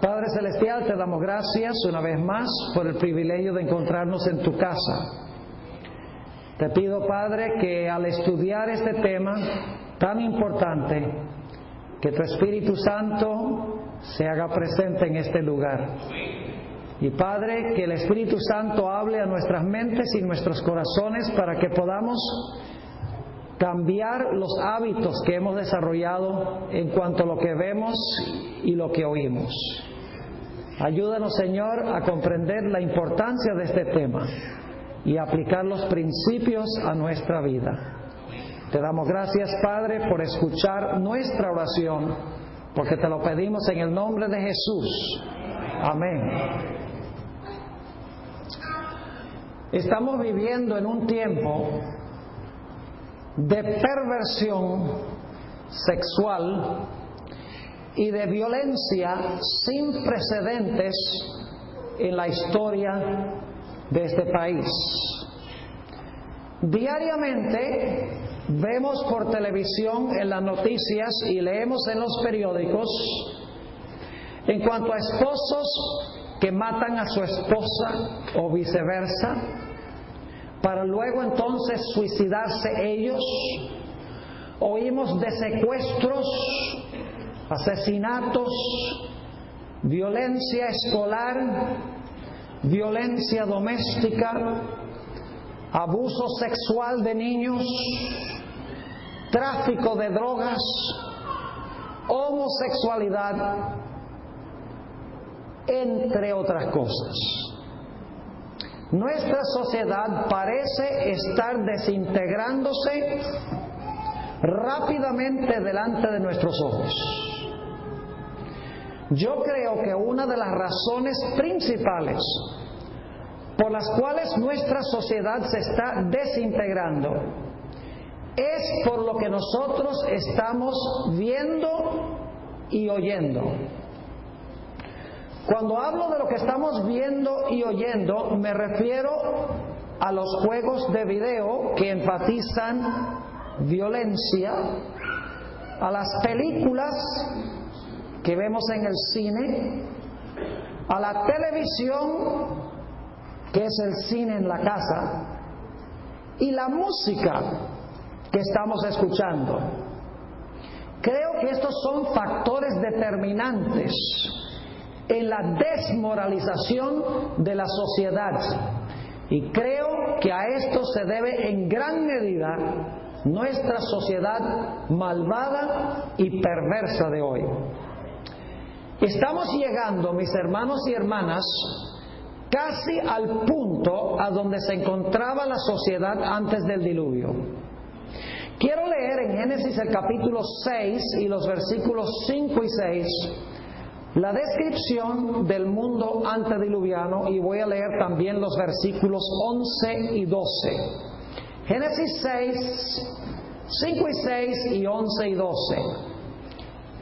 Padre Celestial, te damos gracias una vez más por el privilegio de encontrarnos en tu casa. Te pido, Padre, que al estudiar este tema tan importante, que tu Espíritu Santo se haga presente en este lugar. Y Padre, que el Espíritu Santo hable a nuestras mentes y nuestros corazones para que podamos cambiar los hábitos que hemos desarrollado en cuanto a lo que vemos y lo que oímos. Ayúdanos, Señor, a comprender la importancia de este tema y aplicar los principios a nuestra vida. Te damos gracias, Padre, por escuchar nuestra oración, porque te lo pedimos en el nombre de Jesús. Amén. Estamos viviendo en un tiempo de perversión sexual y de violencia sin precedentes en la historia de este país. Diariamente vemos por televisión, en las noticias y leemos en los periódicos en cuanto a esposos que matan a su esposa o viceversa, para luego entonces suicidarse ellos. Oímos de secuestros, asesinatos, violencia escolar, violencia doméstica, abuso sexual de niños, tráfico de drogas, homosexualidad, entre otras cosas. Nuestra sociedad parece estar desintegrándose rápidamente delante de nuestros ojos. Yo creo que una de las razones principales por las cuales nuestra sociedad se está desintegrando es por lo que nosotros estamos viendo y oyendo. Cuando hablo de lo que estamos viendo y oyendo, me refiero a los juegos de video que enfatizan violencia, a las películas que vemos en el cine, a la televisión, que es el cine en la casa, y la música que estamos escuchando. Creo que estos son factores determinantes en la desmoralización de la sociedad, y creo que a esto se debe en gran medida nuestra sociedad malvada y perversa de hoy. Estamos llegando, mis hermanos y hermanas, casi al punto a donde se encontraba la sociedad antes del diluvio. Quiero leer en Génesis el capítulo 6 y los versículos 5 y 6 la descripción del mundo antediluviano, y voy a leer también los versículos 11 y 12. Génesis 6, 5 y 6 y 11 y 12.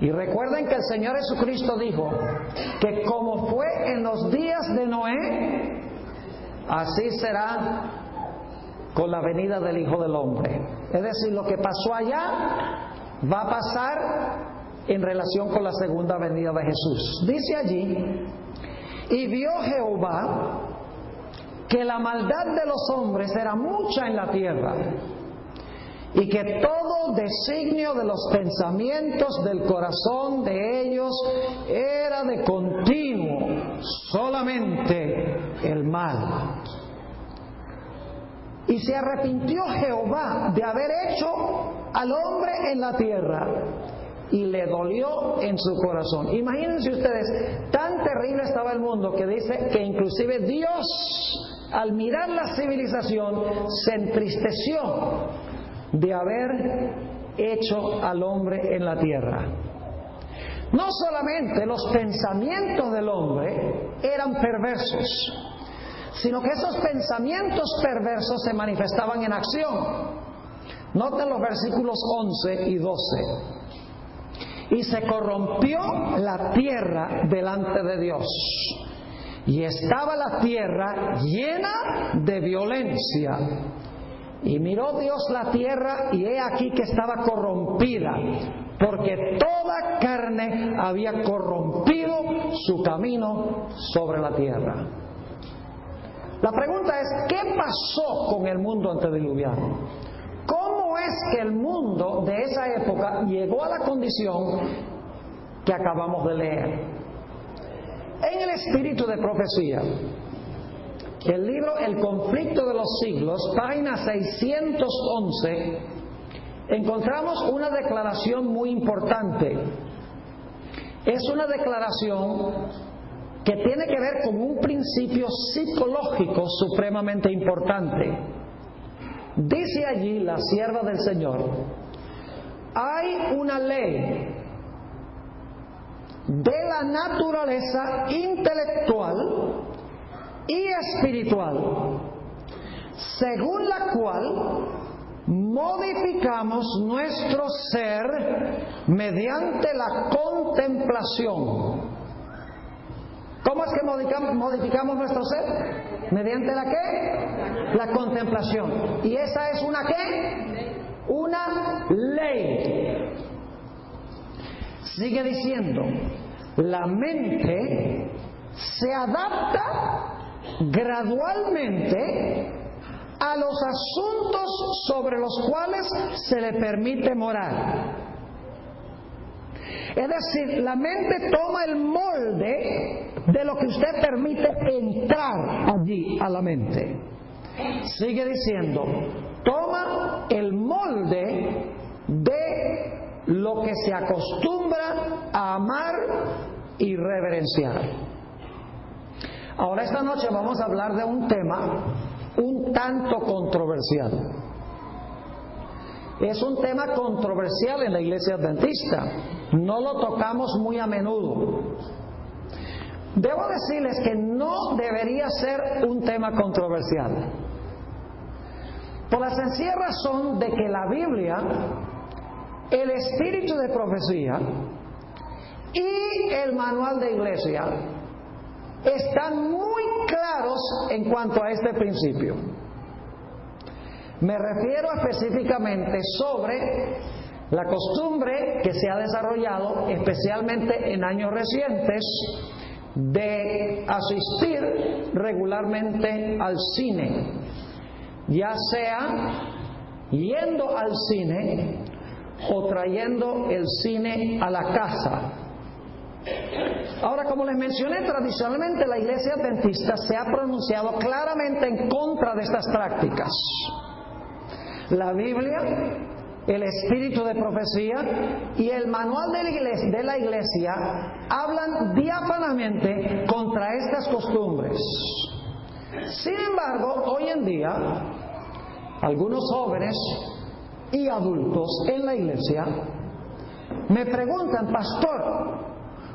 Y recuerden que el Señor Jesucristo dijo que como fue en los días de Noé, así será con la venida del Hijo del Hombre. Es decir, lo que pasó allá va a pasar en relación con la segunda venida de Jesús. Dice allí: y vio Jehová que la maldad de los hombres era mucha en la tierra, y que todo designio de los pensamientos del corazón de ellos era de continuo solamente el mal. Y se arrepintió Jehová de haber hecho al hombre en la tierra, y le dolió en su corazón. Imagínense ustedes, tan terrible estaba el mundo que dice que inclusive Dios, al mirar la civilización, se entristeció de haber hecho al hombre en la tierra. No solamente los pensamientos del hombre eran perversos, sino que esos pensamientos perversos se manifestaban en acción. Noten los versículos 11 y 12. Y se corrompió la tierra delante de Dios, y estaba la tierra llena de violencia. Y miró Dios la tierra, y he aquí que estaba corrompida, porque toda carne había corrompido su camino sobre la tierra. La pregunta es, ¿qué pasó con el mundo antediluviano? ¿Cómo es que el mundo de esa época llegó a la condición que acabamos de leer? En el espíritu de profecía, el libro El conflicto de los siglos, página 611, encontramos una declaración muy importante. Es una declaración que tiene que ver con un principio psicológico supremamente importante. Dice allí la sierva del Señor: hay una ley de la naturaleza intelectual y espiritual, según la cual modificamos nuestro ser mediante la contemplación. ¿Cómo es que modificamos nuestro ser? ¿Mediante la qué? La contemplación. ¿Y esa es una qué? Una ley. Sigue diciendo, la mente se adapta gradualmente a los asuntos sobre los cuales se le permite morar. Es decir, la mente toma el molde de lo que usted permite entrar allí a la mente. Sigue diciendo, toma el molde de lo que se acostumbra a amar y reverenciar. Ahora esta noche vamos a hablar de un tema un tanto controversial. Es un tema controversial en la Iglesia Adventista. No lo tocamos muy a menudo. Debo decirles que no debería ser un tema controversial, por la sencilla razón de que la Biblia, el espíritu de profecía y el manual de iglesia están muy claros en cuanto a este principio. Me refiero específicamente sobre la costumbre que se ha desarrollado, especialmente en años recientes, de asistir regularmente al cine, ya sea yendo al cine o trayendo el cine a la casa. Ahora, como les mencioné, tradicionalmente la Iglesia Adventista se ha pronunciado claramente en contra de estas prácticas. La Biblia, el espíritu de profecía y el manual de la iglesia hablan diáfanamente contra estas costumbres. Sin embargo, hoy en día, algunos jóvenes y adultos en la iglesia me preguntan: pastor,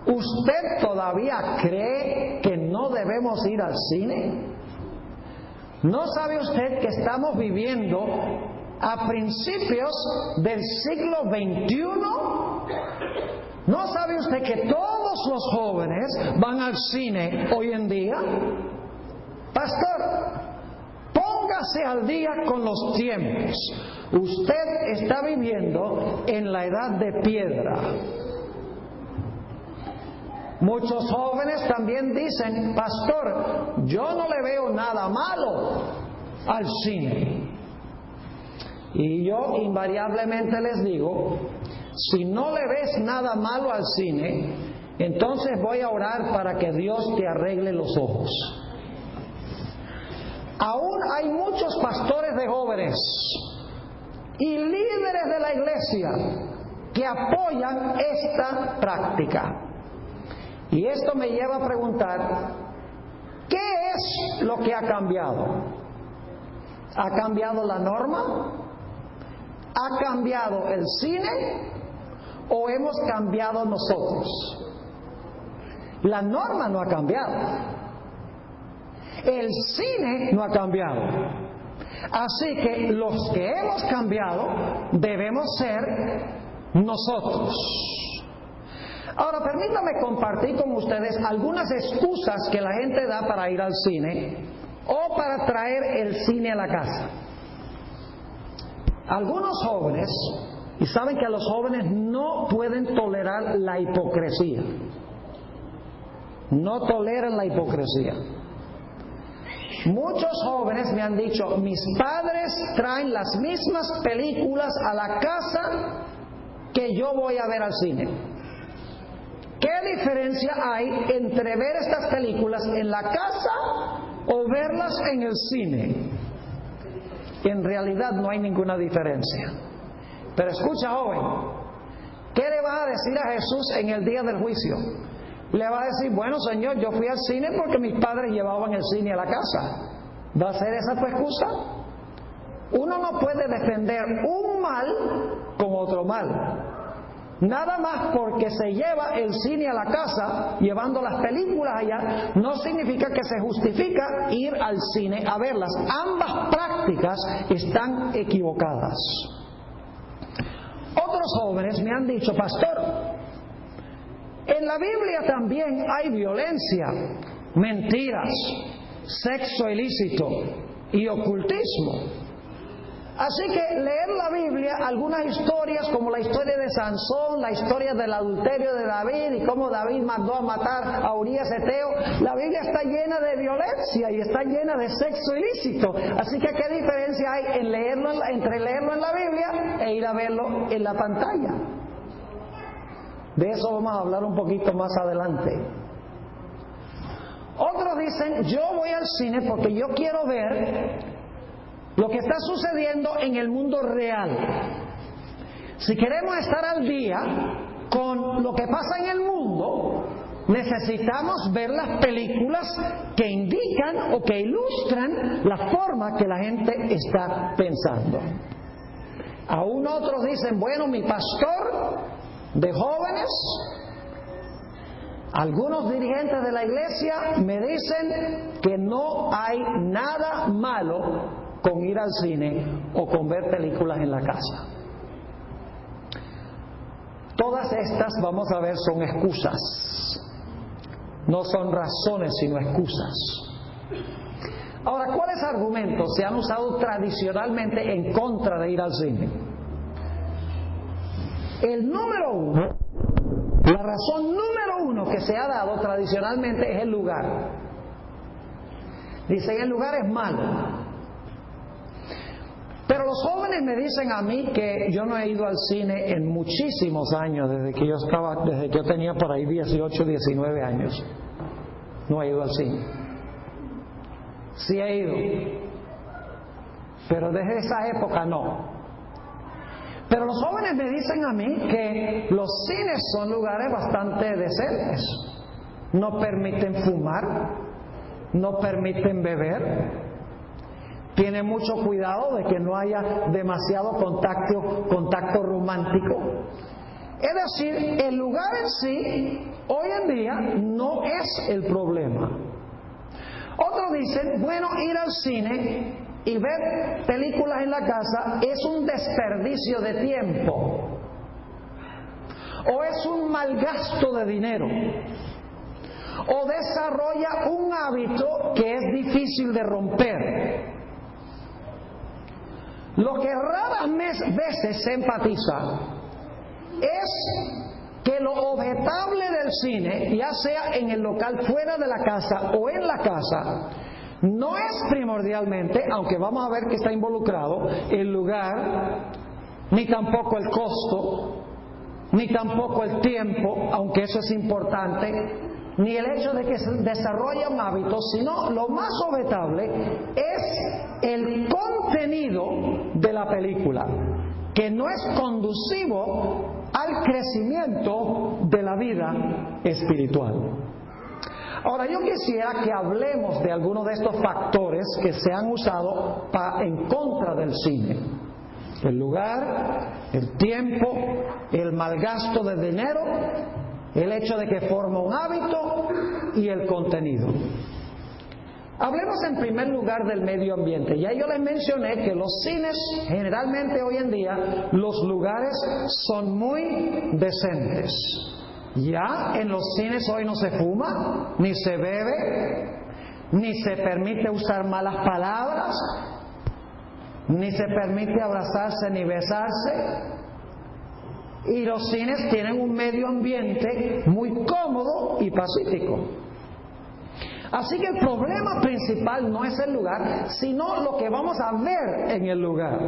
¿usted todavía cree que no debemos ir al cine? ¿No sabe usted que estamos viviendo a principios del siglo XXI? ¿No sabe usted que todos los jóvenes van al cine hoy en día? Pastor, póngase al día con los tiempos. Usted está viviendo en la edad de piedra. Muchos jóvenes también dicen: pastor, yo no le veo nada malo al cine. Y yo invariablemente les digo: si no le ves nada malo al cine, entonces voy a orar para que Dios te arregle los ojos. Aún hay muchos pastores de jóvenes y líderes de la iglesia que apoyan esta práctica. Y esto me lleva a preguntar: ¿qué es lo que ha cambiado? ¿Ha cambiado la norma? ¿Ha cambiado el cine? ¿O hemos cambiado nosotros? La norma no ha cambiado. El cine no ha cambiado. Así que los que hemos cambiado debemos ser nosotros. Ahora, permítame compartir con ustedes algunas excusas que la gente da para ir al cine o para traer el cine a la casa. Algunos jóvenes Y saben que los jóvenes no pueden tolerar la hipocresía. No toleran la hipocresía. Muchos jóvenes me han dicho, mis padres traen las mismas películas a la casa que yo voy a ver al cine. ¿Qué diferencia hay entre ver estas películas en la casa o verlas en el cine? En realidad no hay ninguna diferencia. Pero escucha, joven, ¿qué le vas a decir a Jesús en el día del juicio? Le va a decir, bueno, Señor, yo fui al cine porque mis padres llevaban el cine a la casa. ¿Va a ser esa tu excusa? Uno no puede defender un mal con otro mal. Nada más porque se lleva el cine a la casa, llevando las películas allá, no significa que se justifica ir al cine a verlas. Ambas prácticas están equivocadas. Otros jóvenes me han dicho, pastor, en la Biblia también hay violencia, mentiras, sexo ilícito y ocultismo. Así que leer la Biblia, algunas historias como la historia de Sansón, la historia del adulterio de David y cómo David mandó a matar a Urías Eteo, la Biblia está llena de violencia y está llena de sexo ilícito. Así que ¿qué diferencia hay entre leerlo en la Biblia e ir a verlo en la pantalla? De eso vamos a hablar un poquito más adelante. Otros dicen, yo voy al cine porque yo quiero ver lo que está sucediendo en el mundo real. Si queremos estar al día con lo que pasa en el mundo, necesitamos ver las películas que indican o que ilustran la forma que la gente está pensando. Aún otros dicen, bueno, mi pastor de jóvenes, algunos dirigentes de la iglesia me dicen que no hay nada malo con ir al cine o con ver películas en la casa. Todas estas, vamos a ver, son excusas. No son razones, sino excusas. Ahora, ¿cuáles argumentos se han usado tradicionalmente en contra de ir al cine? El número uno, la razón número uno que se ha dado tradicionalmente es el lugar. Dicen, el lugar es malo. Pero los jóvenes me dicen a mí que yo no he ido al cine en muchísimos años, desde que yo tenía por ahí 18, 19 años. No he ido al cine. Sí he ido, pero desde esa época no. Pero los jóvenes me dicen a mí que los cines son lugares bastante decentes. No permiten fumar, no permiten beber. Tiene mucho cuidado de que no haya demasiado contacto romántico. Es decir, el lugar en sí, hoy en día, no es el problema. Otros dicen, bueno, ir al cine y ver películas en la casa es un desperdicio de tiempo. O es un mal gasto de dinero. O desarrolla un hábito que es difícil de romper. Lo que raras veces se enfatiza es que lo objetable del cine, ya sea en el local fuera de la casa o en la casa, no es primordialmente, aunque vamos a ver que está involucrado, el lugar, ni tampoco el costo, ni tampoco el tiempo, aunque eso es importante, ni el hecho de que se desarrolla un hábito, sino lo más objetable es el contenido de la película, que no es conducivo al crecimiento de la vida espiritual. Ahora, yo quisiera que hablemos de algunos de estos factores que se han usado en contra del cine. El lugar, el tiempo, el malgasto de dinero, el hecho de que forma un hábito y el contenido. Hablemos en primer lugar del medio ambiente. Ya yo les mencioné que los cines, generalmente hoy en día, los lugares son muy decentes. Ya en los cines hoy no se fuma, ni se bebe, ni se permite usar malas palabras, ni se permite abrazarse ni besarse. Y los cines tienen un medio ambiente muy cómodo y pacífico. Así que el problema principal no es el lugar, sino lo que vamos a ver en el lugar.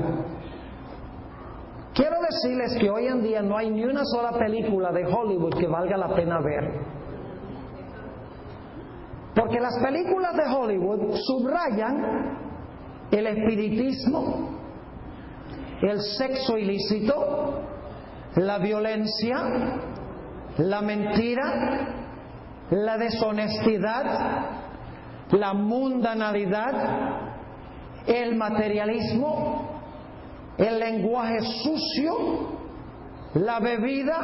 Quiero decirles que hoy en día no hay ni una sola película de Hollywood que valga la pena ver. Porque las películas de Hollywood subrayan el espiritismo, el sexo ilícito, la violencia, la mentira, la deshonestidad, la mundanalidad, el materialismo, el lenguaje sucio, la bebida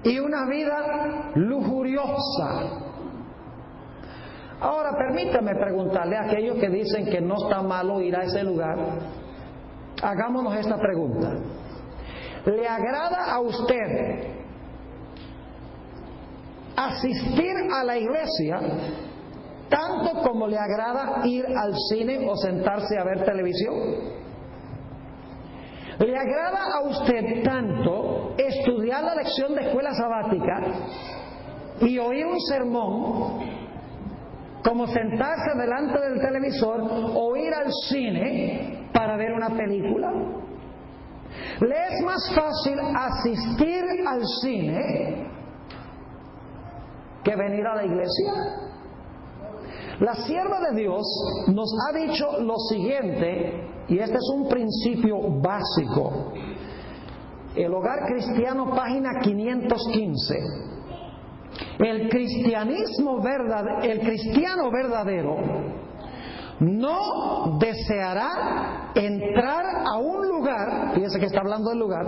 y una vida lujuriosa. Ahora permítame preguntarle a aquellos que dicen que no está malo ir a ese lugar, hagámonos esta pregunta. ¿Le agrada a usted asistir a la iglesia tanto como le agrada ir al cine o sentarse a ver televisión? ¿Le agrada a usted tanto estudiar la lección de escuela sabática y oír un sermón como sentarse delante del televisor o ir al cine para ver una película? ¿Le es más fácil asistir al cine que venir a la iglesia? La sierva de Dios nos ha dicho lo siguiente, y este es un principio básico. El Hogar Cristiano, página 515. El cristiano verdadero no deseará entrar a un lugar, fíjese que está hablando del lugar,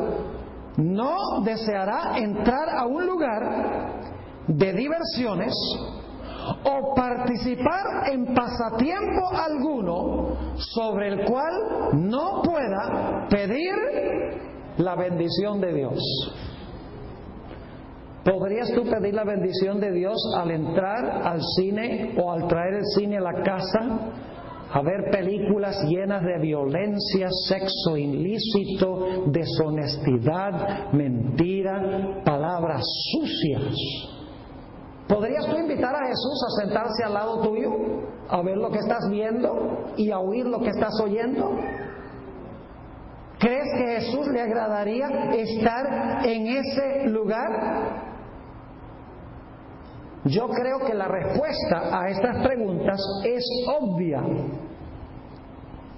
no deseará entrar a un lugar de diversiones o participar en pasatiempo alguno sobre el cual no pueda pedir la bendición de Dios. ¿Podrías tú pedir la bendición de Dios al entrar al cine o al traer el cine a la casa a ver películas llenas de violencia, sexo ilícito, deshonestidad, mentira, palabras sucias? ¿Podrías tú invitar a Jesús a sentarse al lado tuyo, a ver lo que estás viendo y a oír lo que estás oyendo? ¿Crees que a Jesús le agradaría estar en ese lugar? Yo creo que la respuesta a estas preguntas es obvia.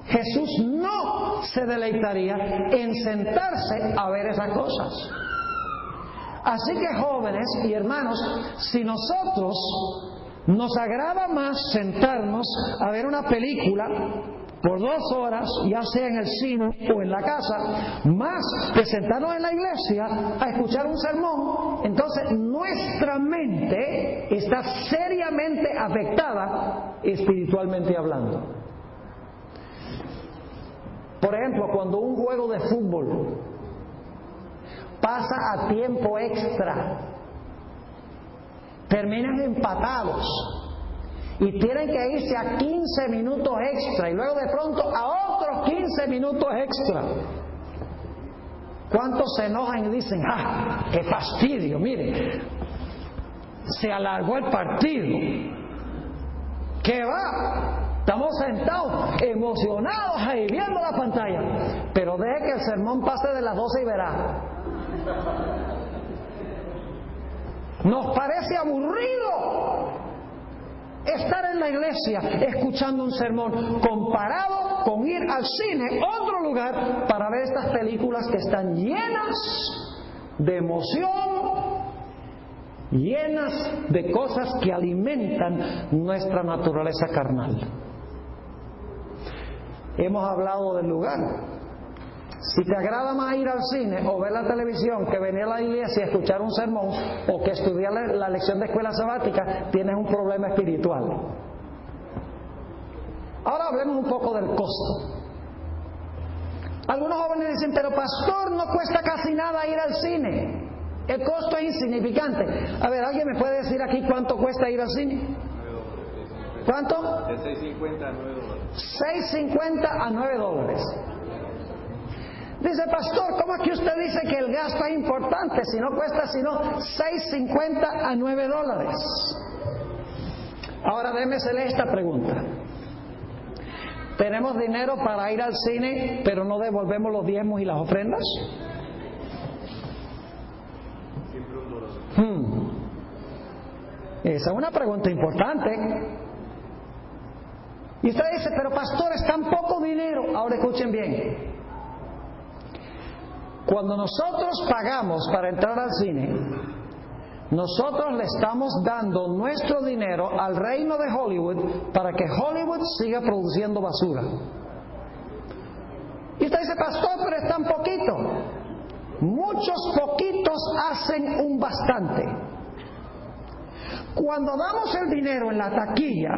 Jesús no se deleitaría en sentarse a ver esas cosas. Así que, jóvenes y hermanos, si nosotros nos agrada más sentarnos a ver una película por 2 horas, ya sea en el cine o en la casa, más que sentarnos en la iglesia a escuchar un sermón, entonces nuestra mente está seriamente afectada espiritualmente hablando. Por ejemplo, cuando un juego de fútbol pasa a tiempo extra, terminan empatados y tienen que irse a 15 minutos extra y luego de pronto a otros 15 minutos extra. ¿Cuántos se enojan y dicen, ¡ah, qué fastidio! Mire, se alargó el partido. ¿Qué va? Estamos sentados, emocionados ahí, viendo la pantalla. Pero deje que el sermón pase de las 12 y verá. Nos parece aburrido estar en la iglesia escuchando un sermón comparado con ir al cine, otro lugar, para ver estas películas que están llenas de emoción, llenas de cosas que alimentan nuestra naturaleza carnal. Hemos hablado del lugar. Si te agrada más ir al cine o ver la televisión que venir a la iglesia y escuchar un sermón o que estudiar la lección de escuela sabática, tienes un problema espiritual. Ahora hablemos un poco del costo. Algunos jóvenes dicen, pero pastor, no cuesta casi nada ir al cine. El costo es insignificante. A ver, ¿alguien me puede decir aquí cuánto cuesta ir al cine? ¿Cuánto? De $6.50 a $9. $6.50 a $9. Dice, pastor, ¿cómo es que usted dice que el gasto es importante si no cuesta sino $6.50 a $9? Ahora déjeme hacerle esta pregunta. ¿Tenemos dinero para ir al cine, pero no devolvemos los diezmos y las ofrendas? Esa es una pregunta importante. Y usted dice, pero pastor, es tan poco dinero. Ahora escuchen bien. Cuando nosotros pagamos para entrar al cine, nosotros le estamos dando nuestro dinero al reino de Hollywood para que Hollywood siga produciendo basura. Y usted dice, pastor, pero es tan poquito. Muchos poquitos hacen un bastante. Cuando damos el dinero en la taquilla,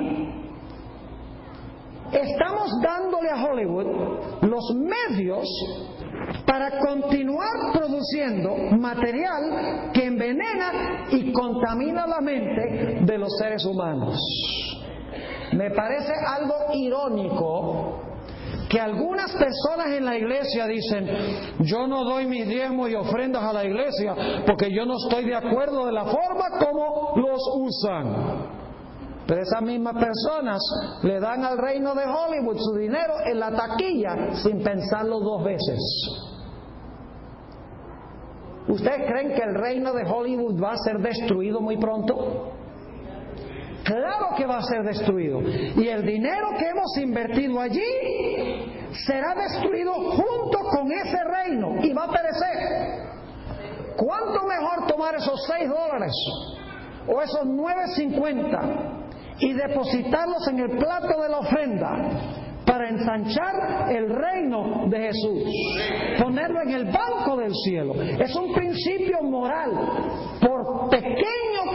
estamos dándole a Hollywood los medios para continuar produciendo material que envenena y contamina la mente de los seres humanos. Me parece algo irónico que algunas personas en la iglesia dicen, yo no doy mis diezmos y ofrendas a la iglesia porque yo no estoy de acuerdo de la forma como los usan. Pero esas mismas personas le dan al reino de Hollywood su dinero en la taquilla sin pensarlo dos veces. ¿Ustedes creen que el reino de Hollywood va a ser destruido muy pronto? Claro que va a ser destruido. Y el dinero que hemos invertido allí será destruido junto con ese reino y va a perecer. ¿Cuánto mejor tomar esos $6 o esos $9.50 y depositarlos en el plato de la ofrenda para ensanchar el reino de Jesús, ponerlo en el banco del cielo? Es un principio moral. Por pequeña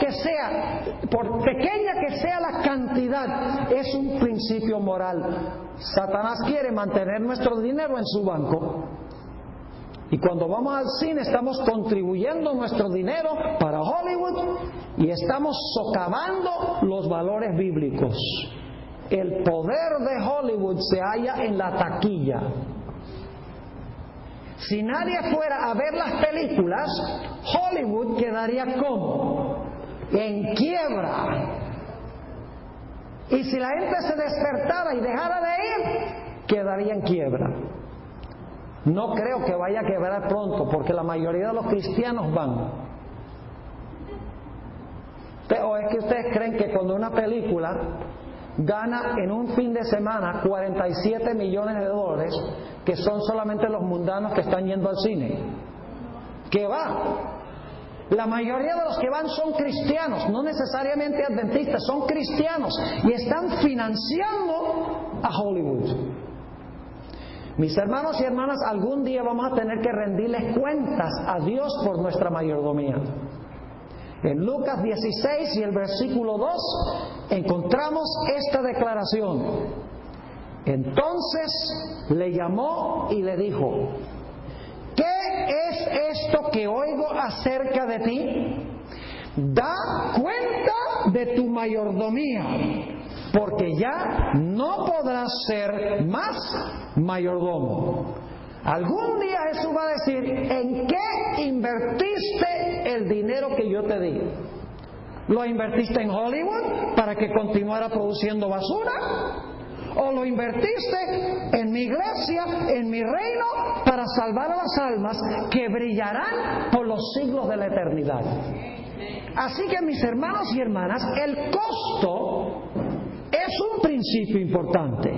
que sea la cantidad, es un principio moral. Satanás quiere mantener nuestro dinero en su banco. Y cuando vamos al cine estamos contribuyendo nuestro dinero para Hollywood y estamos socavando los valores bíblicos. El poder de Hollywood se halla en la taquilla. Si nadie fuera a ver las películas, Hollywood quedaría como en quiebra. Y si la gente se despertara y dejara de ir, quedaría en quiebra. No creo que vaya a quebrar pronto, porque la mayoría de los cristianos van. ¿O es que ustedes creen que cuando una película gana en un fin de semana $47 millones, que son solamente los mundanos que están yendo al cine? ¿Qué va? La mayoría de los que van son cristianos, no necesariamente adventistas, son cristianos y están financiando a Hollywood. Mis hermanos y hermanas, algún día vamos a tener que rendirles cuentas a Dios por nuestra mayordomía. En Lucas 16 y el versículo 2 encontramos esta declaración. Entonces le llamó y le dijo, ¿qué es esto que oigo acerca de ti? Da cuenta de tu mayordomía, porque ya no podrás ser más mayordomo. Algún día Jesús va a decir, ¿en qué invertiste el dinero que yo te di? ¿Lo invertiste en Hollywood para que continuara produciendo basura? ¿O lo invertiste en mi iglesia, en mi reino, para salvar a las almas que brillarán por los siglos de la eternidad? Así que, mis hermanos y hermanas, el costo es un principio importante.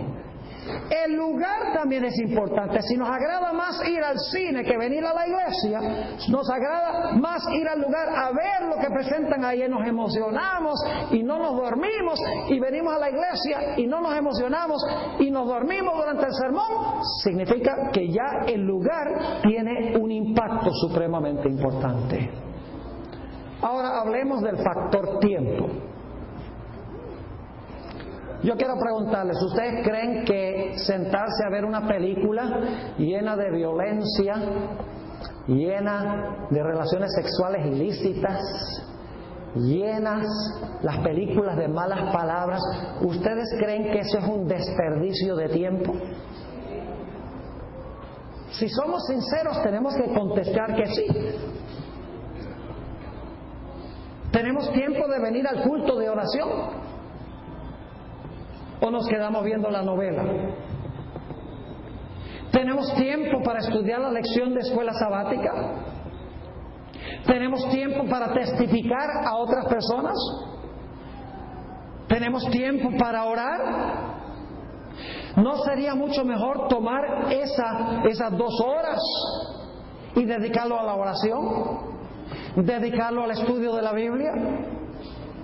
El lugar también es importante. Si nos agrada más ir al cine que venir a la iglesia, nos agrada más ir al lugar a ver lo que presentan ahí, nos emocionamos y no nos dormimos, y venimos a la iglesia y no nos emocionamos y nos dormimos durante el sermón, significa que ya el lugar tiene un impacto supremamente importante. Ahora hablemos del factor tiempo. Yo quiero preguntarles, ¿ustedes creen que sentarse a ver una película llena de violencia, llena de relaciones sexuales ilícitas, llenas las películas de malas palabras, ¿ustedes creen que eso es un desperdicio de tiempo? Si somos sinceros, tenemos que contestar que sí. ¿Tenemos tiempo de venir al culto de oración? ¿O nos quedamos viendo la novela? ¿Tenemos tiempo para estudiar la lección de escuela sabática? ¿Tenemos tiempo para testificar a otras personas? ¿Tenemos tiempo para orar? ¿No sería mucho mejor tomar esas 2 horas y dedicarlo a la oración? ¿Dedicarlo al estudio de la Biblia?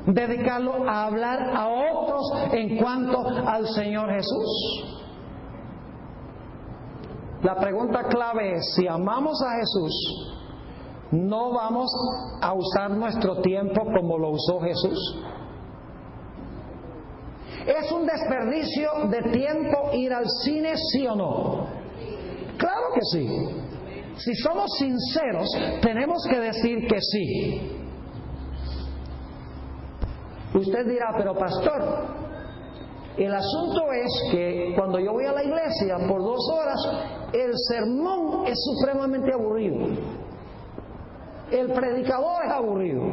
¿Dedicarlo a hablar a otros en cuanto al Señor Jesús? La pregunta clave es, si amamos a Jesús, ¿no vamos a usar nuestro tiempo como lo usó Jesús? ¿Es un desperdicio de tiempo ir al cine, sí o no? Claro que sí. Si somos sinceros, tenemos que decir que sí. Usted dirá, pero pastor, el asunto es que cuando yo voy a la iglesia por 2 horas, el sermón es supremamente aburrido. El predicador es aburrido.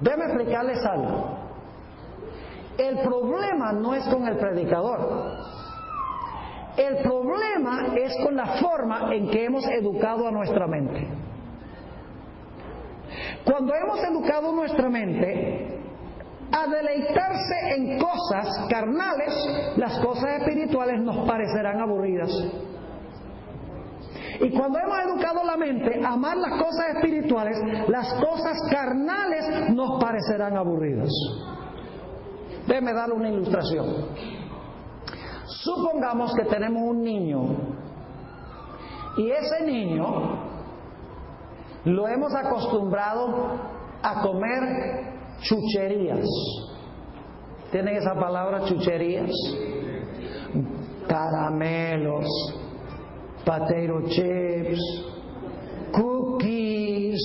Déjeme explicarles algo. El problema no es con el predicador. El problema es con la forma en que hemos educado a nuestra mente. Cuando hemos educado nuestra mente a deleitarse en cosas carnales, las cosas espirituales nos parecerán aburridas. Y cuando hemos educado la mente a amar las cosas espirituales, las cosas carnales nos parecerán aburridas. Déjeme darle una ilustración. Supongamos que tenemos un niño y ese niño lo hemos acostumbrado a comer chucherías. ¿Tienen esa palabra, chucherías? Caramelos, potato chips, cookies.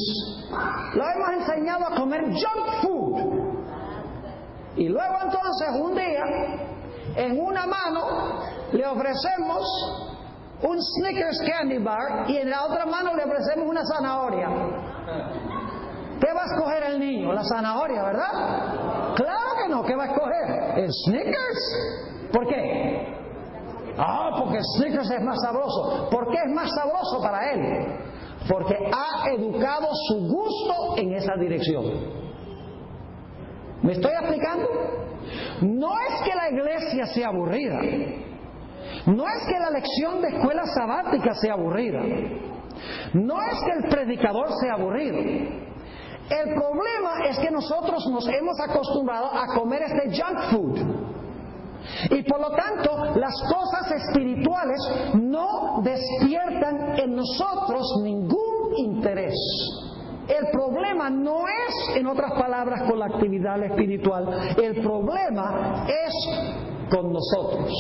Lo hemos enseñado a comer junk food. Y luego entonces un día, en una mano le ofrecemos un Snickers Candy Bar y en la otra mano le ofrecemos una zanahoria. ¿Qué va a escoger el niño? La zanahoria, ¿verdad? Claro que no. ¿Qué va a escoger? ¿El Snickers? ¿Por qué? Porque el Snickers es más sabroso. ¿Por qué es más sabroso para él? Porque ha educado su gusto en esa dirección. ¿Me estoy explicando? No es que la iglesia sea aburrida. No es que la lección de escuela sabática sea aburrida. No es que el predicador sea aburrido. El problema es que nosotros nos hemos acostumbrado a comer este junk food. Y por lo tanto, las cosas espirituales no despiertan en nosotros ningún interés. El problema no es, en otras palabras, con la actividad espiritual. El problema es con nosotros.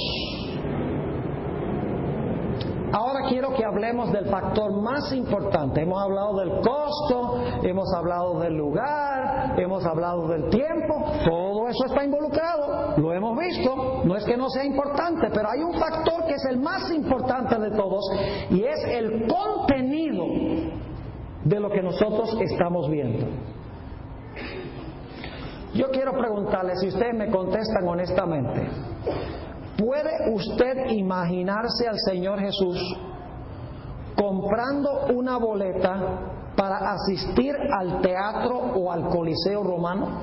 Ahora quiero que hablemos del factor más importante. Hemos hablado del costo, hemos hablado del lugar, hemos hablado del tiempo. Todo eso está involucrado, lo hemos visto. No es que no sea importante, pero hay un factor que es el más importante de todos y es el contenido de lo que nosotros estamos viendo. Yo quiero preguntarle, si ustedes me contestan honestamente, ¿puede usted imaginarse al Señor Jesús comprando una boleta para asistir al teatro o al Coliseo romano?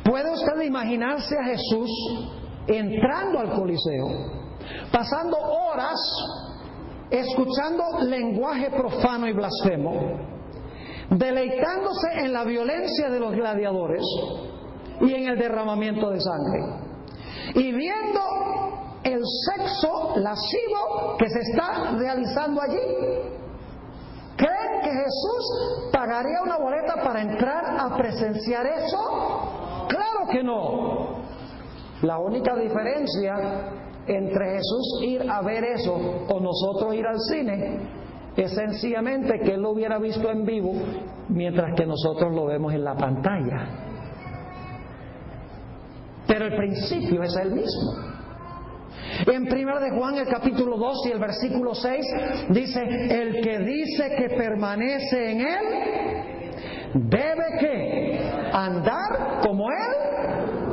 ¿Puede usted imaginarse a Jesús entrando al Coliseo, pasando horas escuchando lenguaje profano y blasfemo, deleitándose en la violencia de los gladiadores y en el derramamiento de sangre, y viendo el sexo lascivo que se está realizando allí? ¿Creen que Jesús pagaría una boleta para entrar a presenciar eso? ¡Claro que no! La única diferencia entre Jesús ir a ver eso o nosotros ir al cine es sencillamente que Él lo hubiera visto en vivo, mientras que nosotros lo vemos en la pantalla. Pero el principio es el mismo. En 1 de Juan, el capítulo 2 y el versículo 6, dice: el que dice que permanece en Él, debe que andar como Él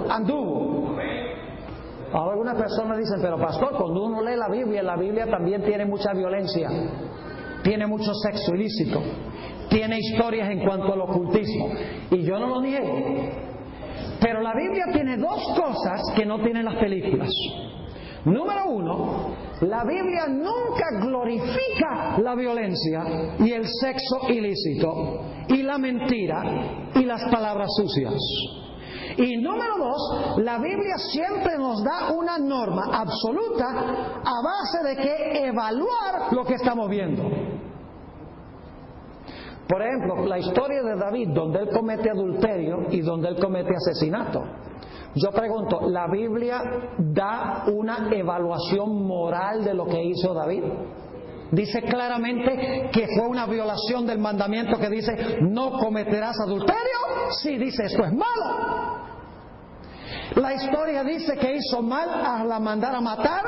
anduvo. Ahora algunas personas dicen: pero pastor, cuando uno lee la Biblia también tiene mucha violencia, tiene mucho sexo ilícito, tiene historias en cuanto al ocultismo. Y yo no lo niego, pero la Biblia tiene dos cosas que no tienen las películas. Número uno, la Biblia nunca glorifica la violencia y el sexo ilícito y la mentira y las palabras sucias. Y número dos, la Biblia siempre nos da una norma absoluta a base de que evaluar lo que estamos viendo. Por ejemplo, la historia de David, donde él comete adulterio y donde él comete asesinato. Yo pregunto, ¿la Biblia da una evaluación moral de lo que hizo David? Dice claramente que fue una violación del mandamiento que dice: no cometerás adulterio. Sí, dice, esto es malo. La historia dice que hizo mal al mandar a matar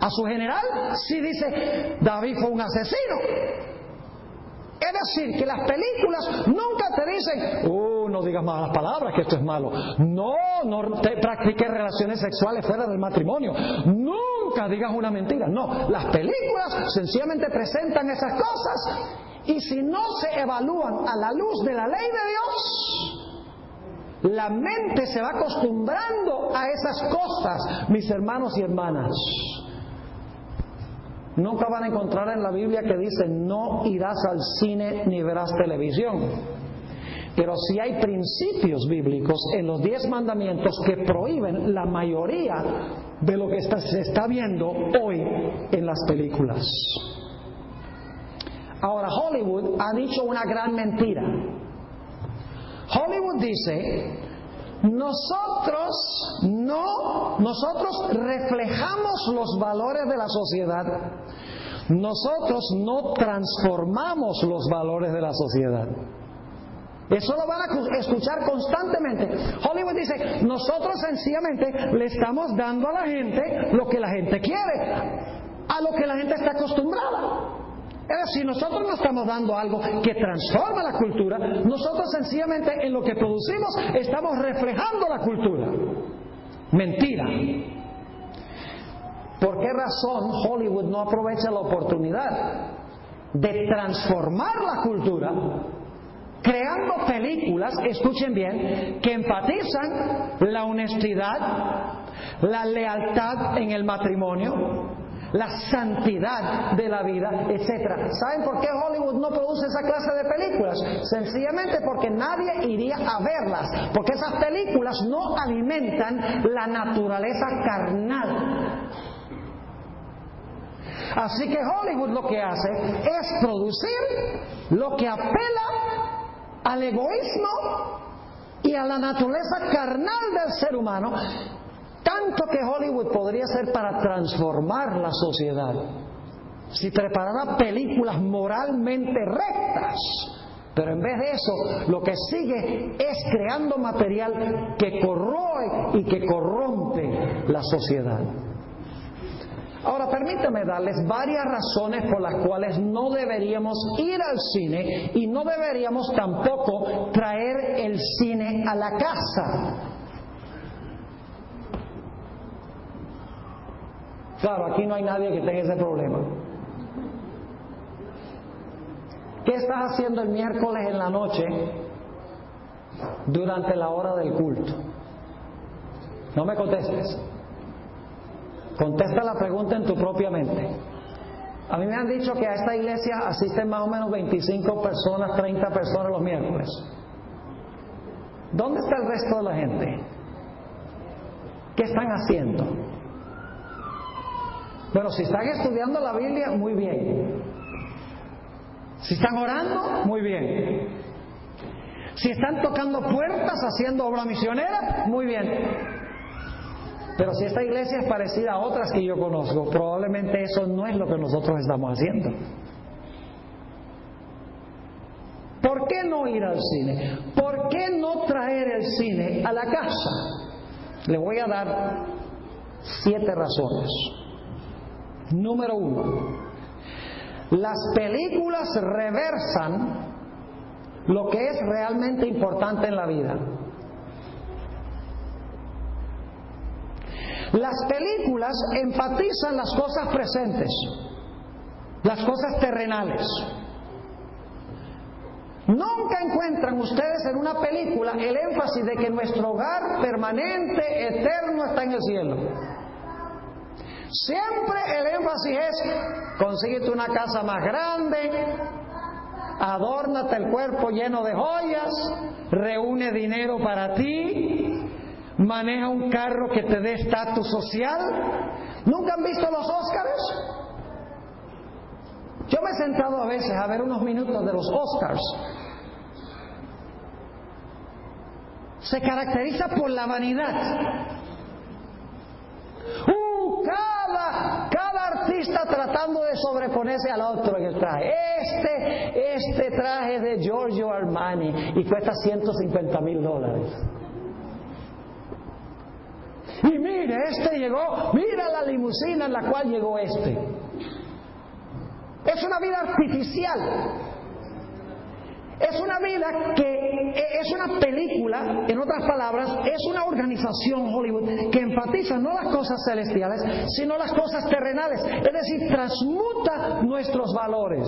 a su general. Sí, dice, David fue un asesino. Es decir, que las películas nunca te dicen: no digas malas palabras, que esto es malo. No te practiques relaciones sexuales fuera del matrimonio. Nunca digas una mentira. No, las películas sencillamente presentan esas cosas, y si no se evalúan a la luz de la ley de Dios, la mente se va acostumbrando a esas cosas, mis hermanos y hermanas. Nunca van a encontrar en la Biblia que dice: no irás al cine ni verás televisión. Pero sí hay principios bíblicos en los 10 mandamientos que prohíben la mayoría de lo que se está viendo hoy en las películas. Ahora, Hollywood ha dicho una gran mentira. Hollywood dice: nosotros reflejamos los valores de la sociedad. Nosotros no transformamos los valores de la sociedad. Eso lo van a escuchar constantemente. Hollywood dice: nosotros sencillamente le estamos dando a la gente lo que la gente quiere, a lo que la gente está acostumbrada. Es decir, nosotros no estamos dando algo que transforma la cultura. Nosotros sencillamente en lo que producimos estamos reflejando la cultura. Mentira. ¿Por qué razón Hollywood no aprovecha la oportunidad de transformar la cultura creando películas, escuchen bien, que enfatizan la honestidad, la lealtad en el matrimonio, la santidad de la vida, etcétera? ¿Saben por qué Hollywood no produce esa clase de películas? Sencillamente porque nadie iría a verlas, porque esas películas no alimentan la naturaleza carnal. Así que Hollywood lo que hace es producir lo que apela al egoísmo y a la naturaleza carnal del ser humano. Tanto que Hollywood podría ser para transformar la sociedad si preparara películas moralmente rectas, pero en vez de eso lo que sigue es creando material que corroe y que corrompe la sociedad. Ahora, permítame darles varias razones por las cuales no deberíamos ir al cine y no deberíamos tampoco traer el cine a la casa. Claro, aquí no hay nadie que tenga ese problema. ¿Qué estás haciendo el miércoles en la noche durante la hora del culto? No me contestes. Contesta la pregunta en tu propia mente. A mí me han dicho que a esta iglesia asisten más o menos 25 personas, 30 personas los miércoles. ¿Dónde está el resto de la gente? ¿Qué están haciendo? Bueno, si están estudiando la Biblia, muy bien. Si están orando, muy bien. Si están tocando puertas, haciendo obra misionera, muy bien. Pero si esta iglesia es parecida a otras que yo conozco, probablemente eso no es lo que nosotros estamos haciendo. ¿Por qué no ir al cine? ¿Por qué no traer el cine a la casa? Le voy a dar 7 razones. Número 1. Las películas reversan lo que es realmente importante en la vida. Las películas enfatizan las cosas presentes, las cosas terrenales. Nunca encuentran ustedes en una película el énfasis de que nuestro hogar permanente, eterno, está en el cielo. Siempre el énfasis es: consíguete una casa más grande, adórnate el cuerpo lleno de joyas, reúne dinero para ti, maneja un carro que te dé estatus social. ¿Nunca han visto los Óscars? Yo me he sentado a veces a ver unos minutos de los Óscars. Se caracteriza por la vanidad. Cada artista tratando de sobreponerse al otro en el traje. Este traje es de Giorgio Armani y cuesta $150,000. Y mire, este llegó, mira la limusina en la cual llegó este. Es una vida artificial. Es una vida que es una película, en otras palabras, es una organización Hollywood que enfatiza no las cosas celestiales, sino las cosas terrenales. Es decir, transmuta nuestros valores.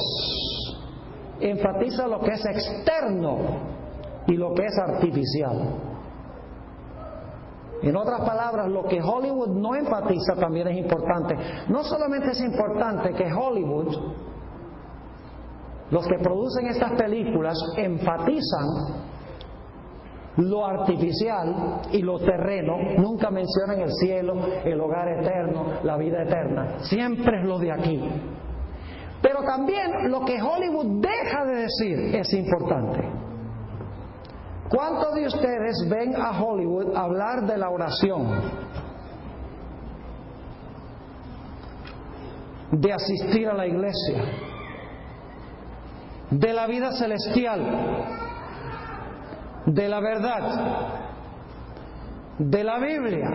Enfatiza lo que es externo y lo que es artificial. En otras palabras, lo que Hollywood no enfatiza también es importante. No solamente es importante que Hollywood, los que producen estas películas, enfatizan lo artificial y lo terreno. Nunca mencionan el cielo, el hogar eterno, la vida eterna. Siempre es lo de aquí. Pero también lo que Hollywood deja de decir es importante. ¿Cuántos de ustedes ven a Hollywood hablar de la oración? De asistir a la iglesia, de la vida celestial, de la verdad, de la Biblia?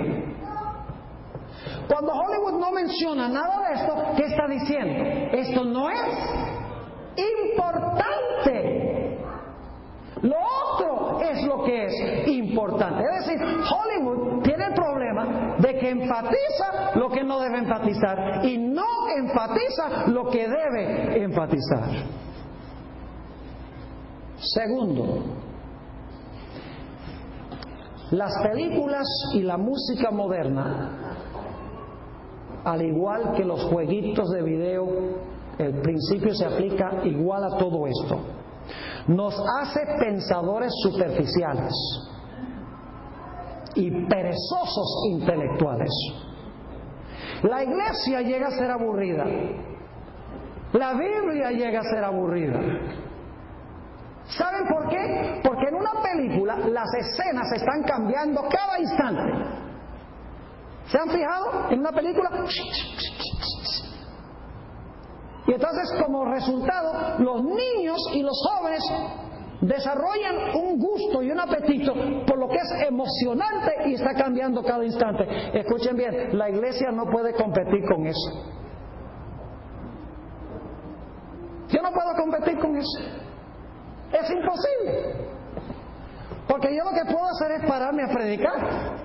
Cuando Hollywood no menciona nada de esto, ¿qué está diciendo? Esto no es importante. Lo otro es lo que es importante. Es decir, Hollywood tiene el problema de que enfatiza lo que no debe enfatizar y no enfatiza lo que debe enfatizar. Segundo, las películas y la música moderna, al igual que los jueguitos de video, el principio se aplica igual a todo esto. Nos hace pensadores superficiales y perezosos intelectuales. La iglesia llega a ser aburrida. La Biblia llega a ser aburrida. ¿Saben por qué? Porque en una película las escenas se están cambiando cada instante. ¿Se han fijado? En una película. Y entonces, como resultado, los niños y los jóvenes desarrollan un gusto y un apetito por lo que es emocionante y está cambiando cada instante. Escuchen bien, la iglesia no puede competir con eso. Yo no puedo competir con eso. Es imposible. Porque yo lo que puedo hacer es pararme a predicar.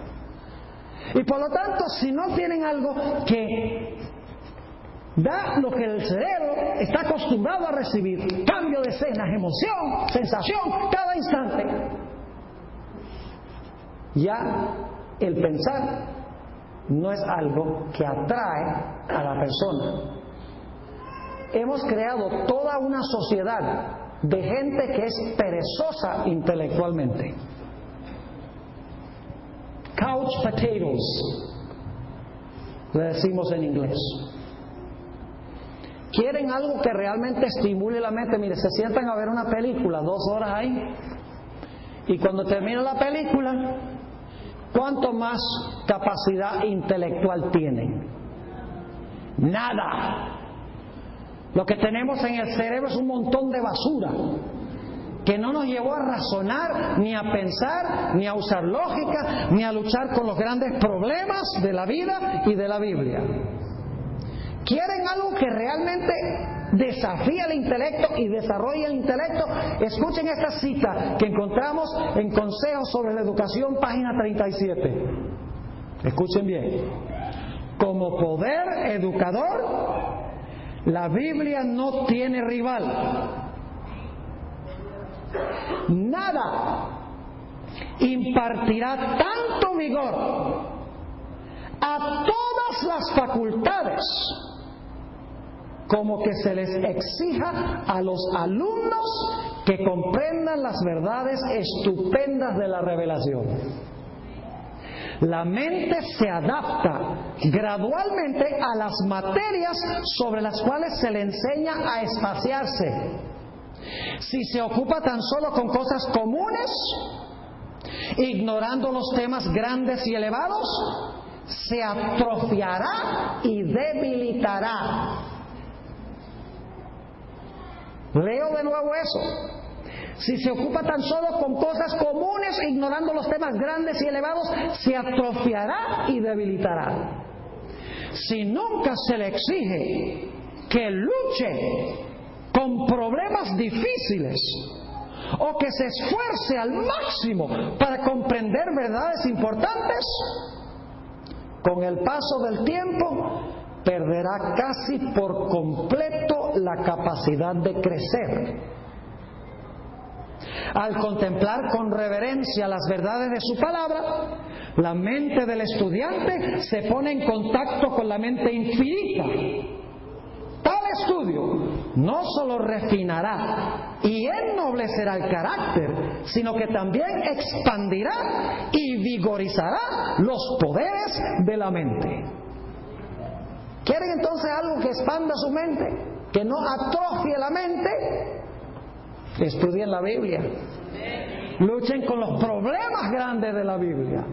Y por lo tanto, si no tienen algo que da lo que el cerebro está acostumbrado a recibir, cambio de escenas, emoción, sensación, cada instante, ya el pensar no es algo que atrae a la persona. Hemos creado toda una sociedad de gente que es perezosa intelectualmente. Couch potatoes, le decimos en inglés. ¿Quieren algo que realmente estimule la mente? Mire, se sientan a ver una película, 2 horas ahí, y cuando termina la película, ¿cuánto más capacidad intelectual tienen? Nada. Lo que tenemos en el cerebro es un montón de basura que no nos llevó a razonar, ni a pensar, ni a usar lógica, ni a luchar con los grandes problemas de la vida y de la Biblia. ¿Quieren algo que realmente desafíe el intelecto y desarrolle el intelecto? Escuchen esta cita que encontramos en Consejos sobre la Educación, página 37. Escuchen bien. Como poder educador, la Biblia no tiene rival. Nada impartirá tanto vigor a todas las facultades como que se les exija a los alumnos que comprendan las verdades estupendas de la revelación. La mente se adapta gradualmente a las materias sobre las cuales se le enseña a espaciarse. Si se ocupa tan solo con cosas comunes, ignorando los temas grandes y elevados, se atrofiará y debilitará. Leo de nuevo eso. Si se ocupa tan solo con cosas comunes, ignorando los temas grandes y elevados, se atrofiará y debilitará. Si nunca se le exige que luche con problemas difíciles o que se esfuerce al máximo para comprender verdades importantes, con el paso del tiempo perderá casi por completo la capacidad de crecer. Al contemplar con reverencia las verdades de su palabra, la mente del estudiante se pone en contacto con la mente infinita. Tal estudio no solo refinará y ennoblecerá el carácter, sino que también expandirá y vigorizará los poderes de la mente. ¿Quieren entonces algo que expanda su mente, que no atrofie la mente? Estudien la Biblia. Luchen con los problemas grandes de la Biblia,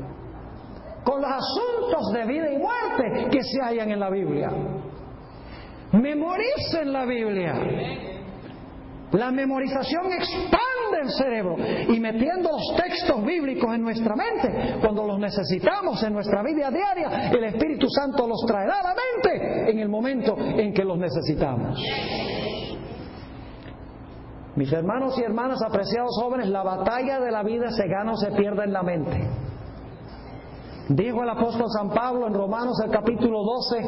con los asuntos de vida y muerte que se hallan en la Biblia. Memoricen la Biblia. La memorización expande el cerebro, y metiendo los textos bíblicos en nuestra mente, cuando los necesitamos en nuestra vida diaria, el Espíritu Santo los traerá a la mente en el momento en que los necesitamos. Mis hermanos y hermanas, apreciados jóvenes, la batalla de la vida se gana o se pierde en la mente. Dijo el apóstol San Pablo en Romanos el capítulo 12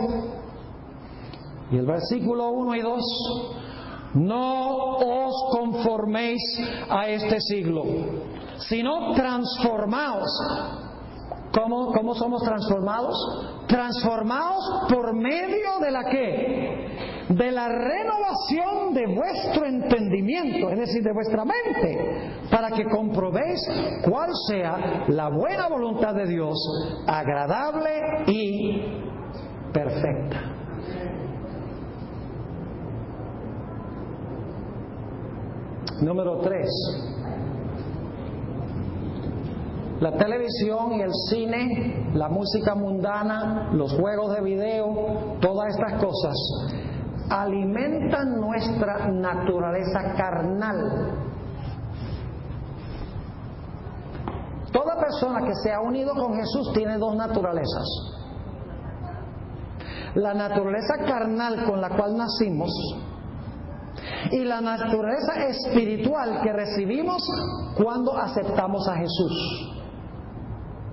y el versículo 1 y 2: no os conforméis a este siglo, sino transformaos. ¿Cómo somos transformados? Transformaos por medio de la ¿qué? De la renovación de vuestro entendimiento, es decir, de vuestra mente, para que comprobéis cuál sea la buena voluntad de Dios, agradable y perfecta. Número 3. La televisión y el cine, la música mundana, los juegos de video, todas estas cosas alimentan nuestra naturaleza carnal. Toda persona que se ha unido con Jesús tiene dos naturalezas: la naturaleza carnal con la cual nacimos y la naturaleza espiritual que recibimos cuando aceptamos a Jesús.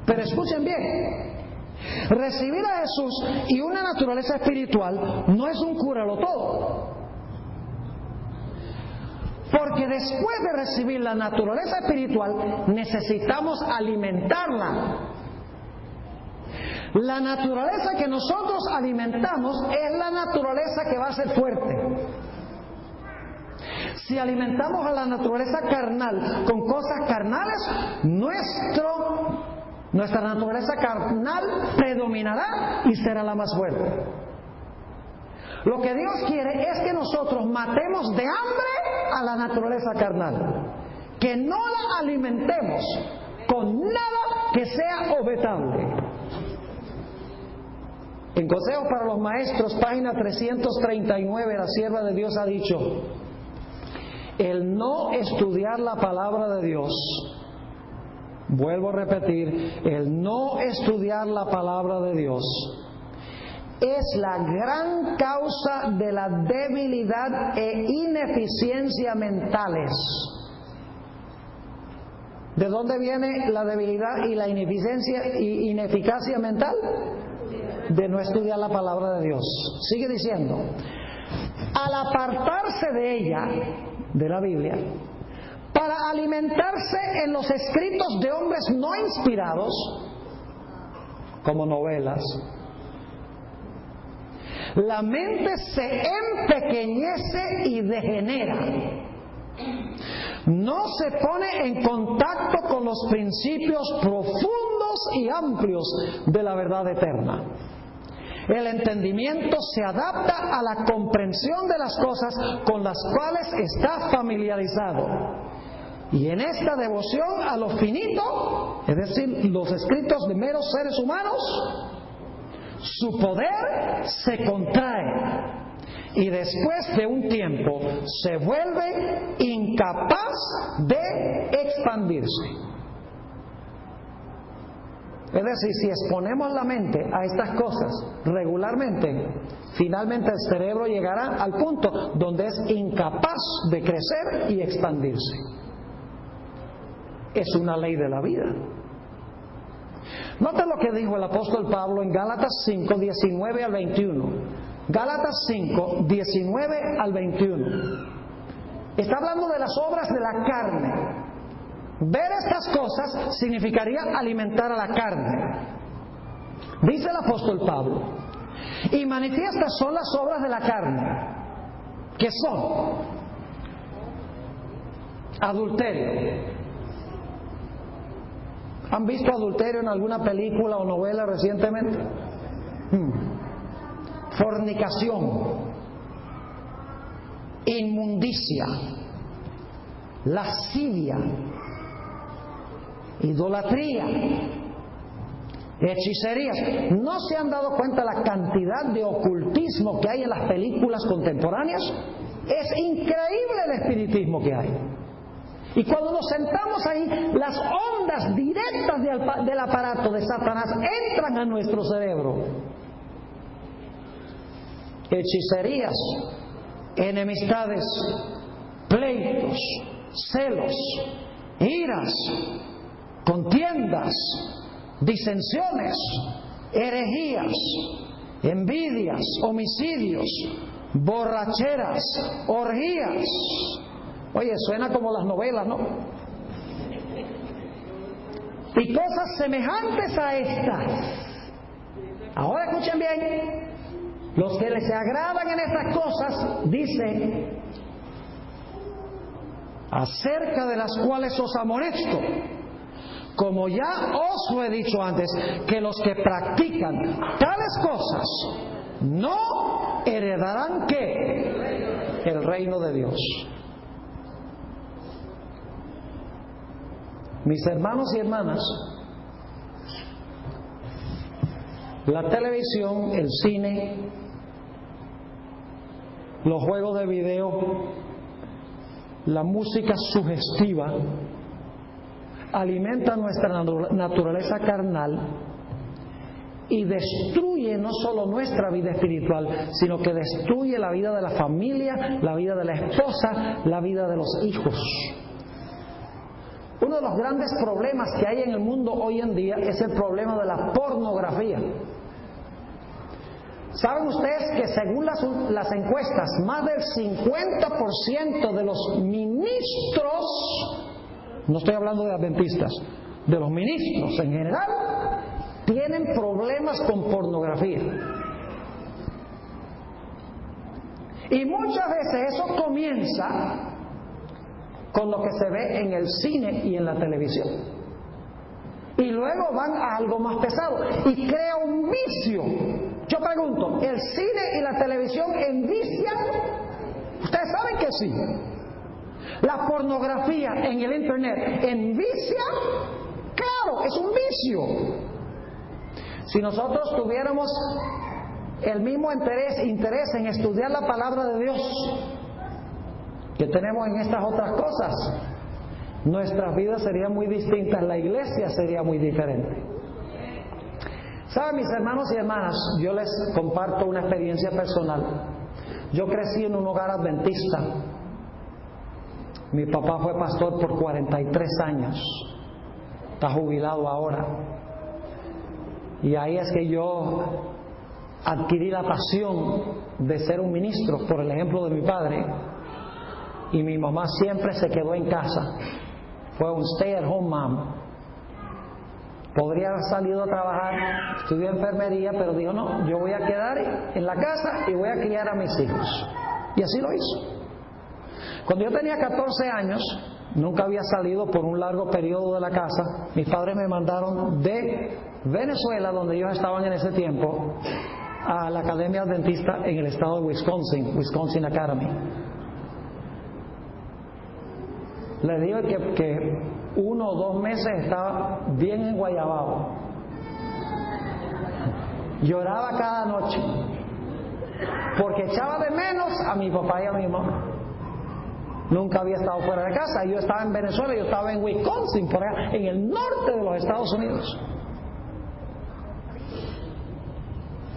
Pero escuchen bien, recibir a Jesús y una naturaleza espiritual no es un cúralo todo. Porque después de recibir la naturaleza espiritual necesitamos alimentarla. La naturaleza que nosotros alimentamos es la naturaleza que va a ser fuerte. Si alimentamos a la naturaleza carnal con cosas carnales, nuestra naturaleza carnal predominará y será la más fuerte. Lo que Dios quiere es que nosotros matemos de hambre a la naturaleza carnal, que no la alimentemos con nada que sea objetable. En Consejos para los Maestros, página 339, la sierva de Dios ha dicho: el no estudiar la palabra de Dios, vuelvo a repetir, el no estudiar la palabra de Dios es la gran causa de la debilidad e ineficiencia mentales. ¿De dónde viene la debilidad y la ineficiencia y ineficacia mental? De no estudiar la palabra de Dios. Sigue diciendo, al apartarse de ella, de la Biblia, para alimentarse en los escritos de hombres no inspirados, como novelas, la mente se empequeñece y degenera. No se pone en contacto con los principios profundos y amplios de la verdad eterna. El entendimiento se adapta a la comprensión de las cosas con las cuales está familiarizado. Y en esta devoción a lo finito, es decir, los escritos de meros seres humanos, su poder se contrae. Y después de un tiempo se vuelve incapaz de expandirse. Es decir, si exponemos la mente a estas cosas regularmente, finalmente el cerebro llegará al punto donde es incapaz de crecer y expandirse. Es una ley de la vida. Nota lo que dijo el apóstol Pablo en Gálatas 5, 19 al 21. Gálatas 5, 19 al 21. Está hablando de las obras de la carne. Ver estas cosas significaría alimentar a la carne. Dice el apóstol Pablo, y manifiestas son las obras de la carne, que son adulterio. ¿Han visto adulterio en alguna película o novela recientemente? Fornicación, inmundicia, lascivia, idolatría, hechicerías. ¿No se han dado cuenta la cantidad de ocultismo que hay en las películas contemporáneas? Es increíble el espiritismo que hay. Y cuando nos sentamos ahí, las ondas directas del aparato de Satanás entran a nuestro cerebro. Hechicerías, enemistades, pleitos, celos, iras, contiendas, disensiones, herejías, envidias, homicidios, borracheras, orgías. Oye, suena como las novelas, ¿no? Y cosas semejantes a estas. Ahora escuchen bien. Los que les agradan en estas cosas, dice, acerca de las cuales os amonesto, como ya os lo he dicho antes, que los que practican tales cosas no heredarán ¿qué? El reino de Dios. Mis hermanos y hermanas, la televisión, el cine, los juegos de video, la música sugestiva alimenta nuestra naturaleza carnal y destruye no solo nuestra vida espiritual, sino que destruye la vida de la familia, la vida de la esposa, la vida de los hijos. Uno de los grandes problemas que hay en el mundo hoy en día es el problema de la pornografía. ¿Saben ustedes que según las encuestas, más del 50% de los ministros, no estoy hablando de adventistas, de los ministros en general, tienen problemas con pornografía? Y muchas veces eso comienza con lo que se ve en el cine y en la televisión. Y luego van a algo más pesado y crea un vicio. Yo pregunto, ¿el cine y la televisión envician? Ustedes saben que sí. La pornografía en el internet envicia. Claro, es un vicio. Si nosotros tuviéramos el mismo interés en estudiar la palabra de Dios que tenemos en estas otras cosas, nuestras vidas serían muy distintas, la iglesia sería muy diferente. ¿Saben, mis hermanos y hermanas? Yo les comparto una experiencia personal. Yo crecí en un hogar adventista. Mi papá fue pastor por 43 años. Está jubilado ahora. Y ahí es que yo adquirí la pasión de ser un ministro por el ejemplo de mi padre. Y mi mamá siempre se quedó en casa. Fue un stay-at-home mom. Podría haber salido a trabajar, estudió enfermería, pero dijo, no, yo voy a quedar en la casa y voy a criar a mis hijos. Y así lo hizo. Cuando yo tenía 14 años, nunca había salido por un largo periodo de la casa. Mis padres me mandaron de Venezuela, donde ellos estaban en ese tiempo, a la Academia Adventista en el estado de Wisconsin, Wisconsin Academy. Les digo que 1 o 2 meses estaba bien enguayabado. Lloraba cada noche porque echaba de menos a mi papá y a mi mamá. Nunca había estado fuera de casa. Yo estaba en Venezuela, yo estaba en Wisconsin, por allá, en el norte de los Estados Unidos.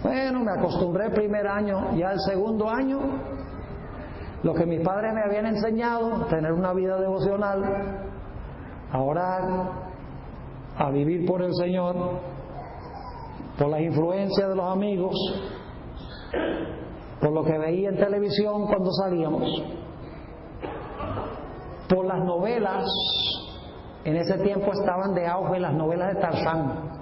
Bueno, me acostumbré el primer año. Ya el segundo año, lo que mis padres me habían enseñado, tener una vida devocional, a orar, a vivir por el Señor, por las influencias de los amigos, por lo que veía en televisión cuando salíamos, por las novelas. En ese tiempo estaban de auge las novelas de Tarzán.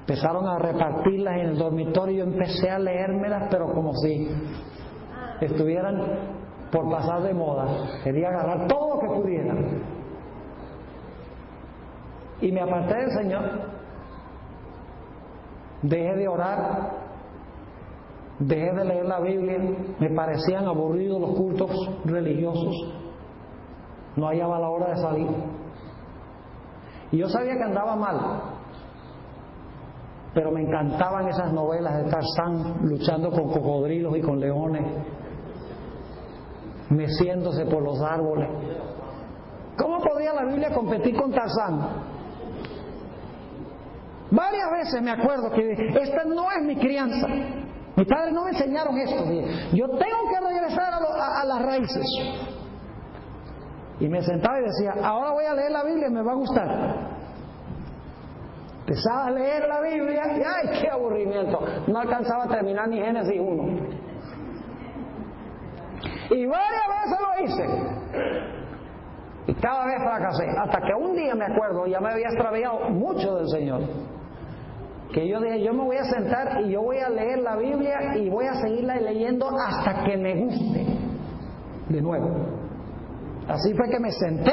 Empezaron a repartirlas en el dormitorio y yo empecé a leérmelas, pero como si estuvieran por pasar de moda. Quería agarrar todo lo que pudiera. Y me aparté del Señor. Dejé de orar. Dejé de leer la Biblia. Me parecían aburridos los cultos religiosos. No hallaba la hora de salir. Y yo sabía que andaba mal. Pero me encantaban esas novelas de Tarzán luchando con cocodrilos y con leones, meciéndose por los árboles. ¿Cómo podía la Biblia competir con Tarzán? Varias veces me acuerdo que esta no es mi crianza. Mis padres no me enseñaron esto. Yo tengo que regresar a las raíces. Y me sentaba y decía, ahora voy a leer la Biblia y me va a gustar. Empezaba a leer la Biblia y ¡ay, qué aburrimiento! No alcanzaba a terminar ni Génesis 1. Y varias veces lo hice. Y cada vez fracasé. Hasta que un día me acuerdo, ya me había extraviado mucho del Señor, que yo dije, yo me voy a sentar y yo voy a leer la Biblia y voy a seguirla leyendo hasta que me guste de nuevo. Así fue que me senté,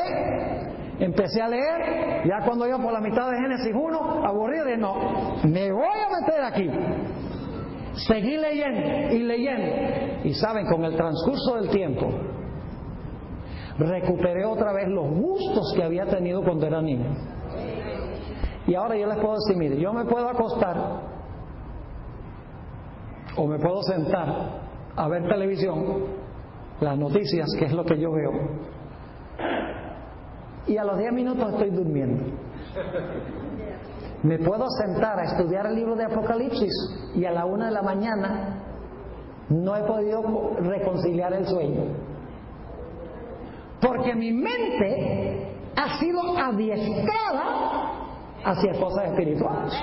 empecé a leer. Ya cuando iba por la mitad de Génesis 1, aburrido, dije, no, me voy a meter aquí. Seguí leyendo y leyendo. Y saben, con el transcurso del tiempo, recuperé otra vez los gustos que había tenido cuando era niño. Y ahora yo les puedo decir, mire, yo me puedo acostar o me puedo sentar a ver televisión, las noticias, que es lo que yo veo, y a los 10 minutos estoy durmiendo. Me puedo sentar a estudiar el libro de Apocalipsis y a la 1 de la mañana no he podido reconciliar el sueño, porque mi mente ha sido adiestrada hacia cosas espirituales.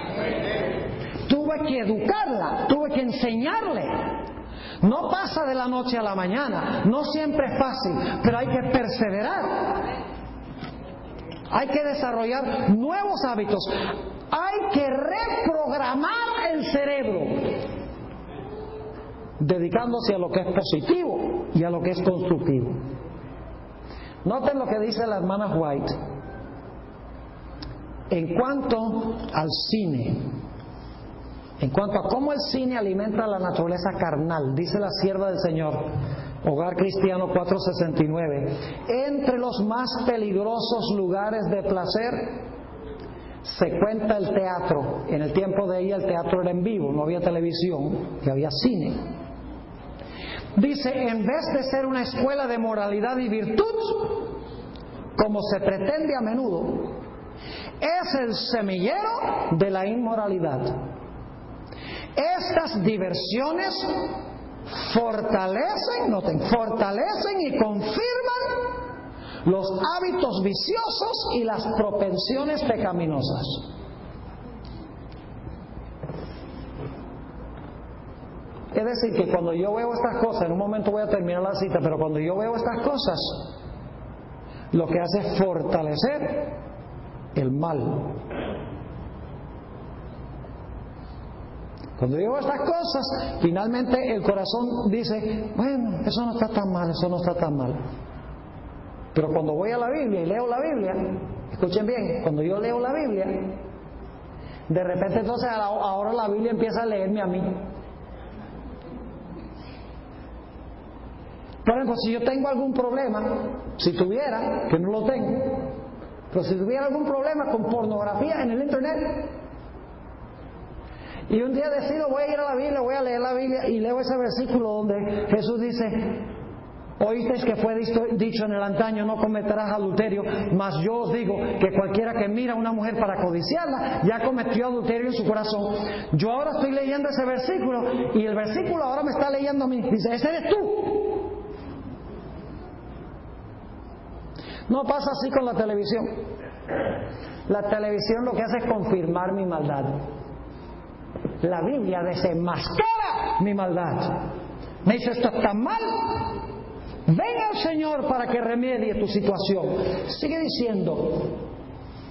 Tuve que educarla, tuve que enseñarle. No pasa de la noche a la mañana, no siempre es fácil, pero hay que perseverar. Hay que desarrollar nuevos hábitos. Hay que reprogramar el cerebro, dedicándose a lo que es positivo y a lo que es constructivo. Noten lo que dice la hermana White en cuanto al cine, en cuanto a cómo el cine alimenta la naturaleza carnal. Dice la sierva del Señor, Hogar Cristiano 469, entre los más peligrosos lugares de placer se cuenta el teatro. En el tiempo de ella el teatro era en vivo, no había televisión, que había cine. Dice, en vez de ser una escuela de moralidad y virtud, como se pretende a menudo, es el semillero de la inmoralidad. Estas diversiones fortalecen y confirman los hábitos viciosos y las propensiones pecaminosas. Es decir, que cuando yo veo estas cosas, en un momento voy a terminar la cita, pero cuando yo veo estas cosas, lo que hace es fortalecer el mal. Cuando yo veo estas cosas, finalmente el corazón dice, bueno, eso no está tan mal, eso no está tan mal. Pero cuando voy a la Biblia y leo la Biblia, escuchen bien, cuando yo leo la Biblia, de repente entonces ahora la Biblia empieza a leerme a mí. Por ejemplo, si yo tengo algún problema, si tuviera, que no lo tengo, pero si tuviera algún problema con pornografía en el internet, y un día decido voy a ir a la Biblia, voy a leer la Biblia y leo ese versículo donde Jesús dice, oísteis que fue dicho en el antaño, no cometerás adulterio, mas yo os digo que cualquiera que mira a una mujer para codiciarla, ya cometió adulterio en su corazón. Yo ahora estoy leyendo ese versículo y el versículo ahora me está leyendo a mí. Dice, ese eres tú. No pasa así con la televisión. La televisión lo que hace es confirmar mi maldad. La Biblia desenmascara mi maldad. Me dice, esto está mal. Ven al Señor para que remedie tu situación. Sigue diciendo,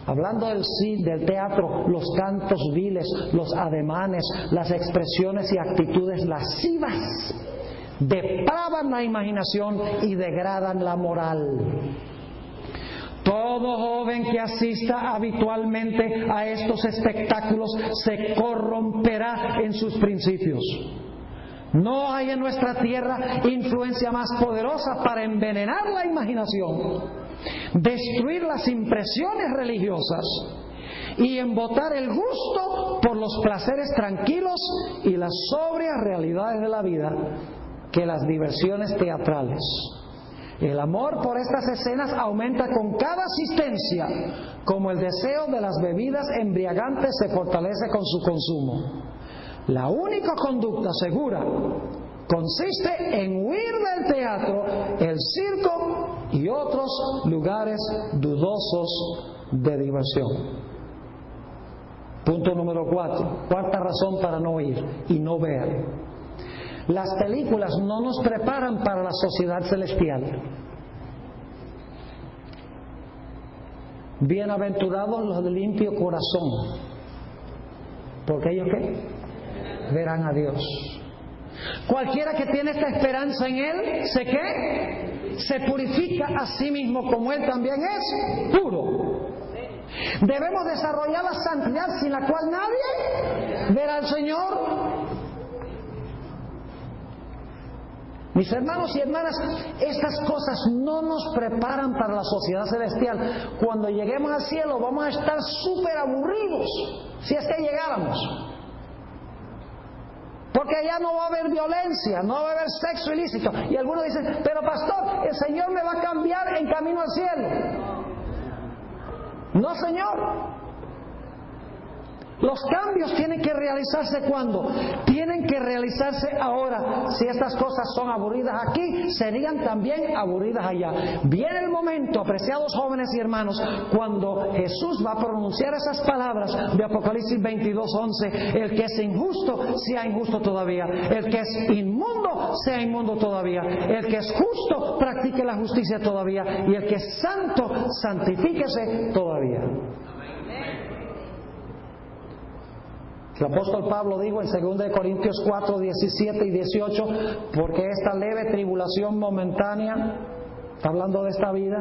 hablando del teatro, los cantos viles, los ademanes, las expresiones y actitudes lascivas depravan la imaginación y degradan la moral. Todo joven que asista habitualmente a estos espectáculos se corromperá en sus principios. No hay en nuestra tierra influencia más poderosa para envenenar la imaginación, destruir las impresiones religiosas y embotar el gusto por los placeres tranquilos y las sobrias realidades de la vida que las diversiones teatrales. El amor por estas escenas aumenta con cada asistencia, como el deseo de las bebidas embriagantes se fortalece con su consumo. La única conducta segura consiste en huir del teatro, el circo y otros lugares dudosos de diversión. Punto número 4. Cuarta razón para no ir y no ver. Las películas no nos preparan para la sociedad celestial. Bienaventurados los de limpio corazón, porque ellos ¿qué? Verán a Dios. Cualquiera que tiene esta esperanza en Él, se purifica a sí mismo como Él también es puro. Debemos desarrollar la santidad sin la cual nadie verá al Señor. Mis hermanos y hermanas, estas cosas no nos preparan para la sociedad celestial. Cuando lleguemos al cielo vamos a estar súper aburridos, si es que llegáramos. Porque allá no va a haber violencia, no va a haber sexo ilícito. Y algunos dicen, pero pastor, el Señor me va a cambiar en camino al cielo. No, Señor. Los cambios tienen que realizarse ¿cuándo? Tienen que realizarse ahora. Si estas cosas son aburridas aquí, serían también aburridas allá. Viene el momento, apreciados jóvenes y hermanos, cuando Jesús va a pronunciar esas palabras de Apocalipsis 22:11. El que es injusto, sea injusto todavía. El que es inmundo, sea inmundo todavía. El que es justo, practique la justicia todavía. Y el que es santo, santifíquese todavía. El apóstol Pablo dijo en 2 Corintios 4, 17 y 18, porque esta leve tribulación momentánea, hablando de esta vida,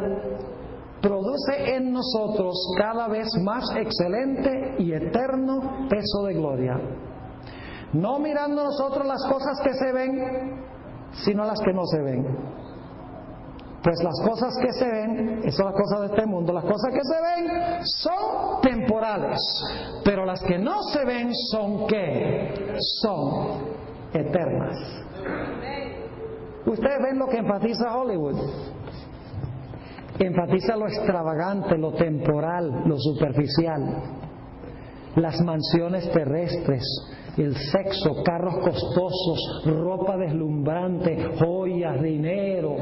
produce en nosotros cada vez más excelente y eterno peso de gloria. No mirando nosotros las cosas que se ven, sino las que no se ven. Pues las cosas que se ven, son las cosas de este mundo, las cosas que se ven son temporales, pero las que no se ven son ¿qué? Son eternas. Ustedes ven lo que enfatiza Hollywood. Enfatiza lo extravagante, lo temporal, lo superficial, las mansiones terrestres, el sexo, carros costosos, ropa deslumbrante, joyas, dinero,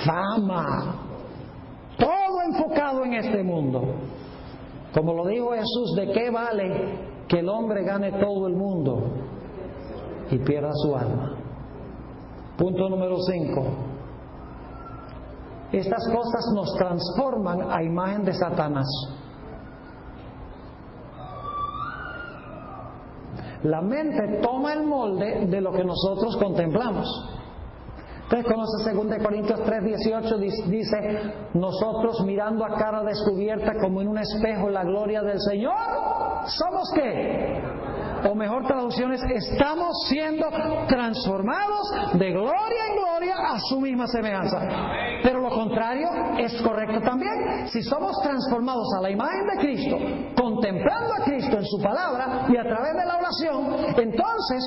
fama, todo enfocado en este mundo. Como lo dijo Jesús, ¿de qué vale que el hombre gane todo el mundo y pierda su alma? Punto número 5. Estas cosas nos transforman a imagen de Satanás. La mente toma el molde de lo que nosotros contemplamos. Entonces conoce 2 Corintios 3:18, dice: nosotros mirando a cara descubierta como en un espejo la gloria del Señor, ¿somos qué? O mejor traducción es: estamos siendo transformados de gloria en gloria a su misma semejanza. Pero lo contrario es correcto también. Si somos transformados a la imagen de Cristo, contemplando a Cristo en su palabra y a través de la oración, entonces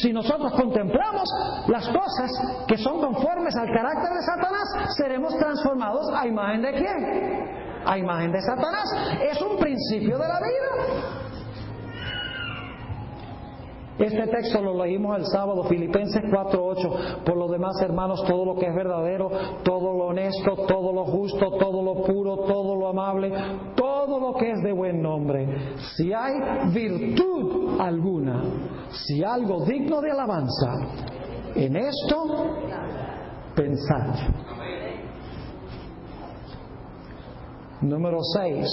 si nosotros contemplamos las cosas que son conformes al carácter de Satanás, seremos transformados a imagen de ¿quién? A imagen de Satanás. Es un principio de la vida. Este texto lo leímos el sábado, Filipenses 4:8. Por lo demás, hermanos, todo lo que es verdadero, todo lo honesto, todo lo justo, todo lo puro, todo lo amable, todo lo que es de buen nombre, si hay virtud alguna, si algo digno de alabanza, en esto pensad. Número 6.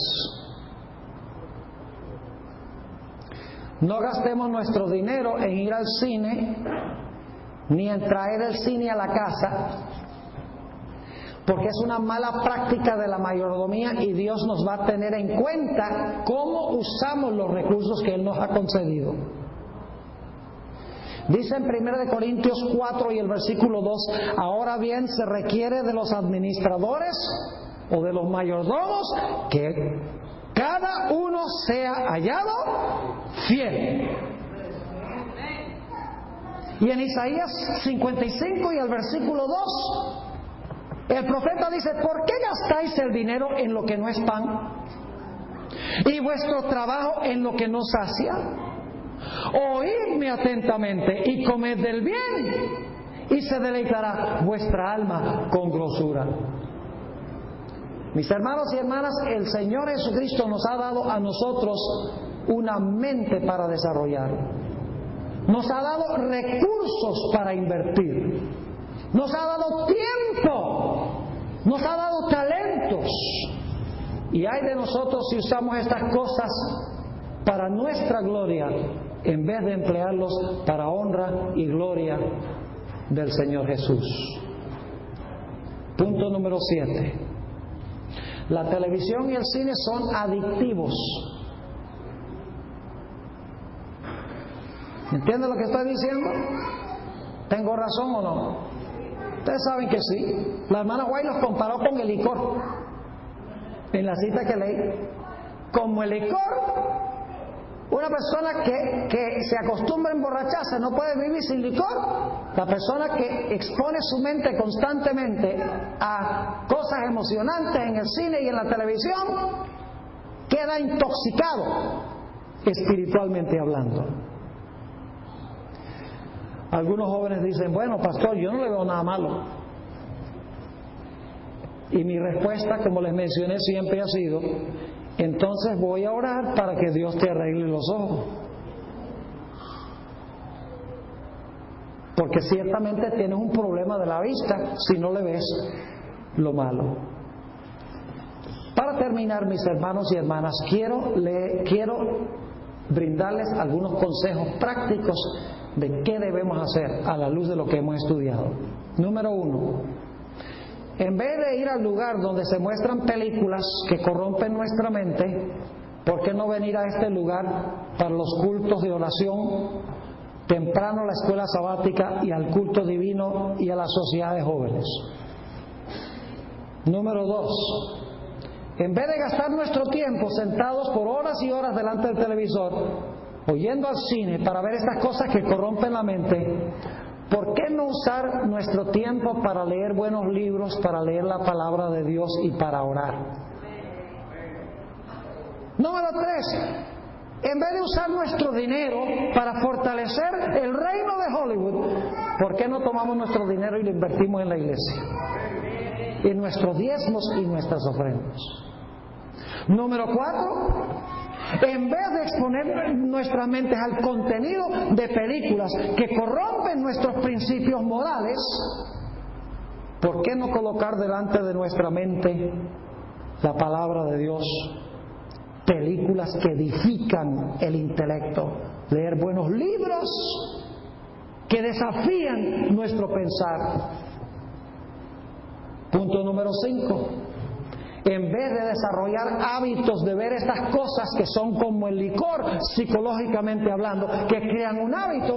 No gastemos nuestro dinero en ir al cine, ni en traer el cine a la casa, porque es una mala práctica de la mayordomía y Dios nos va a tener en cuenta cómo usamos los recursos que Él nos ha concedido. Dice en 1 Corintios 4 y el versículo 2: ahora bien, se requiere de los administradores o de los mayordomos que cada uno sea hallado fiel. Y en Isaías 55 y el versículo 2, el profeta dice: ¿por qué gastáis el dinero en lo que no es pan? Y vuestro trabajo en lo que no sacia. Oídme atentamente y comed del bien, y se deleitará vuestra alma con grosura. Mis hermanos y hermanas, el Señor Jesucristo nos ha dado a nosotros una mente para desarrollar. Nos ha dado recursos para invertir. Nos ha dado tiempo. Nos ha dado talentos. Y hay de nosotros si usamos estas cosas para nuestra gloria, en vez de emplearlos para honra y gloria del Señor Jesús. Punto número 7. La televisión y el cine son adictivos. ¿Entienden lo que estoy diciendo? ¿Tengo razón o no? Ustedes saben que sí. La hermana White los comparó con el licor en la cita que leí. Como el licor, una persona que se acostumbra a emborracharse no puede vivir sin licor. La persona que expone su mente constantemente a cosas emocionantes en el cine y en la televisión queda intoxicado espiritualmente hablando. Algunos jóvenes dicen: bueno, pastor, yo no le veo nada malo. Y mi respuesta, como les mencioné, siempre ha sido: entonces voy a orar para que Dios te arregle los ojos. Porque ciertamente tienes un problema de la vista si no le ves lo malo. Para terminar, mis hermanos y hermanas, quiero brindarles algunos consejos prácticos de qué debemos hacer a la luz de lo que hemos estudiado. Número 1. En vez de ir al lugar donde se muestran películas que corrompen nuestra mente, ¿por qué no venir a este lugar para los cultos de oración, temprano a la escuela sabática y al culto divino y a la sociedad de jóvenes? Número 2. En vez de gastar nuestro tiempo sentados por horas y horas delante del televisor, oyendo al cine para ver estas cosas que corrompen la mente, ¿por qué no usar nuestro tiempo para leer buenos libros, para leer la palabra de Dios y para orar? Número 3, en vez de usar nuestro dinero para fortalecer el reino de Hollywood, ¿por qué no tomamos nuestro dinero y lo invertimos en la iglesia? En nuestros diezmos y nuestras ofrendas. Número 4, en vez de exponer nuestras mentes al contenido de películas que corrompen nuestros principios morales, ¿por qué no colocar delante de nuestra mente la palabra de Dios? Películas que edifican el intelecto, leer buenos libros que desafían nuestro pensar. Punto número 5. En vez de desarrollar hábitos de ver estas cosas que son como el licor, psicológicamente hablando, que crean un hábito,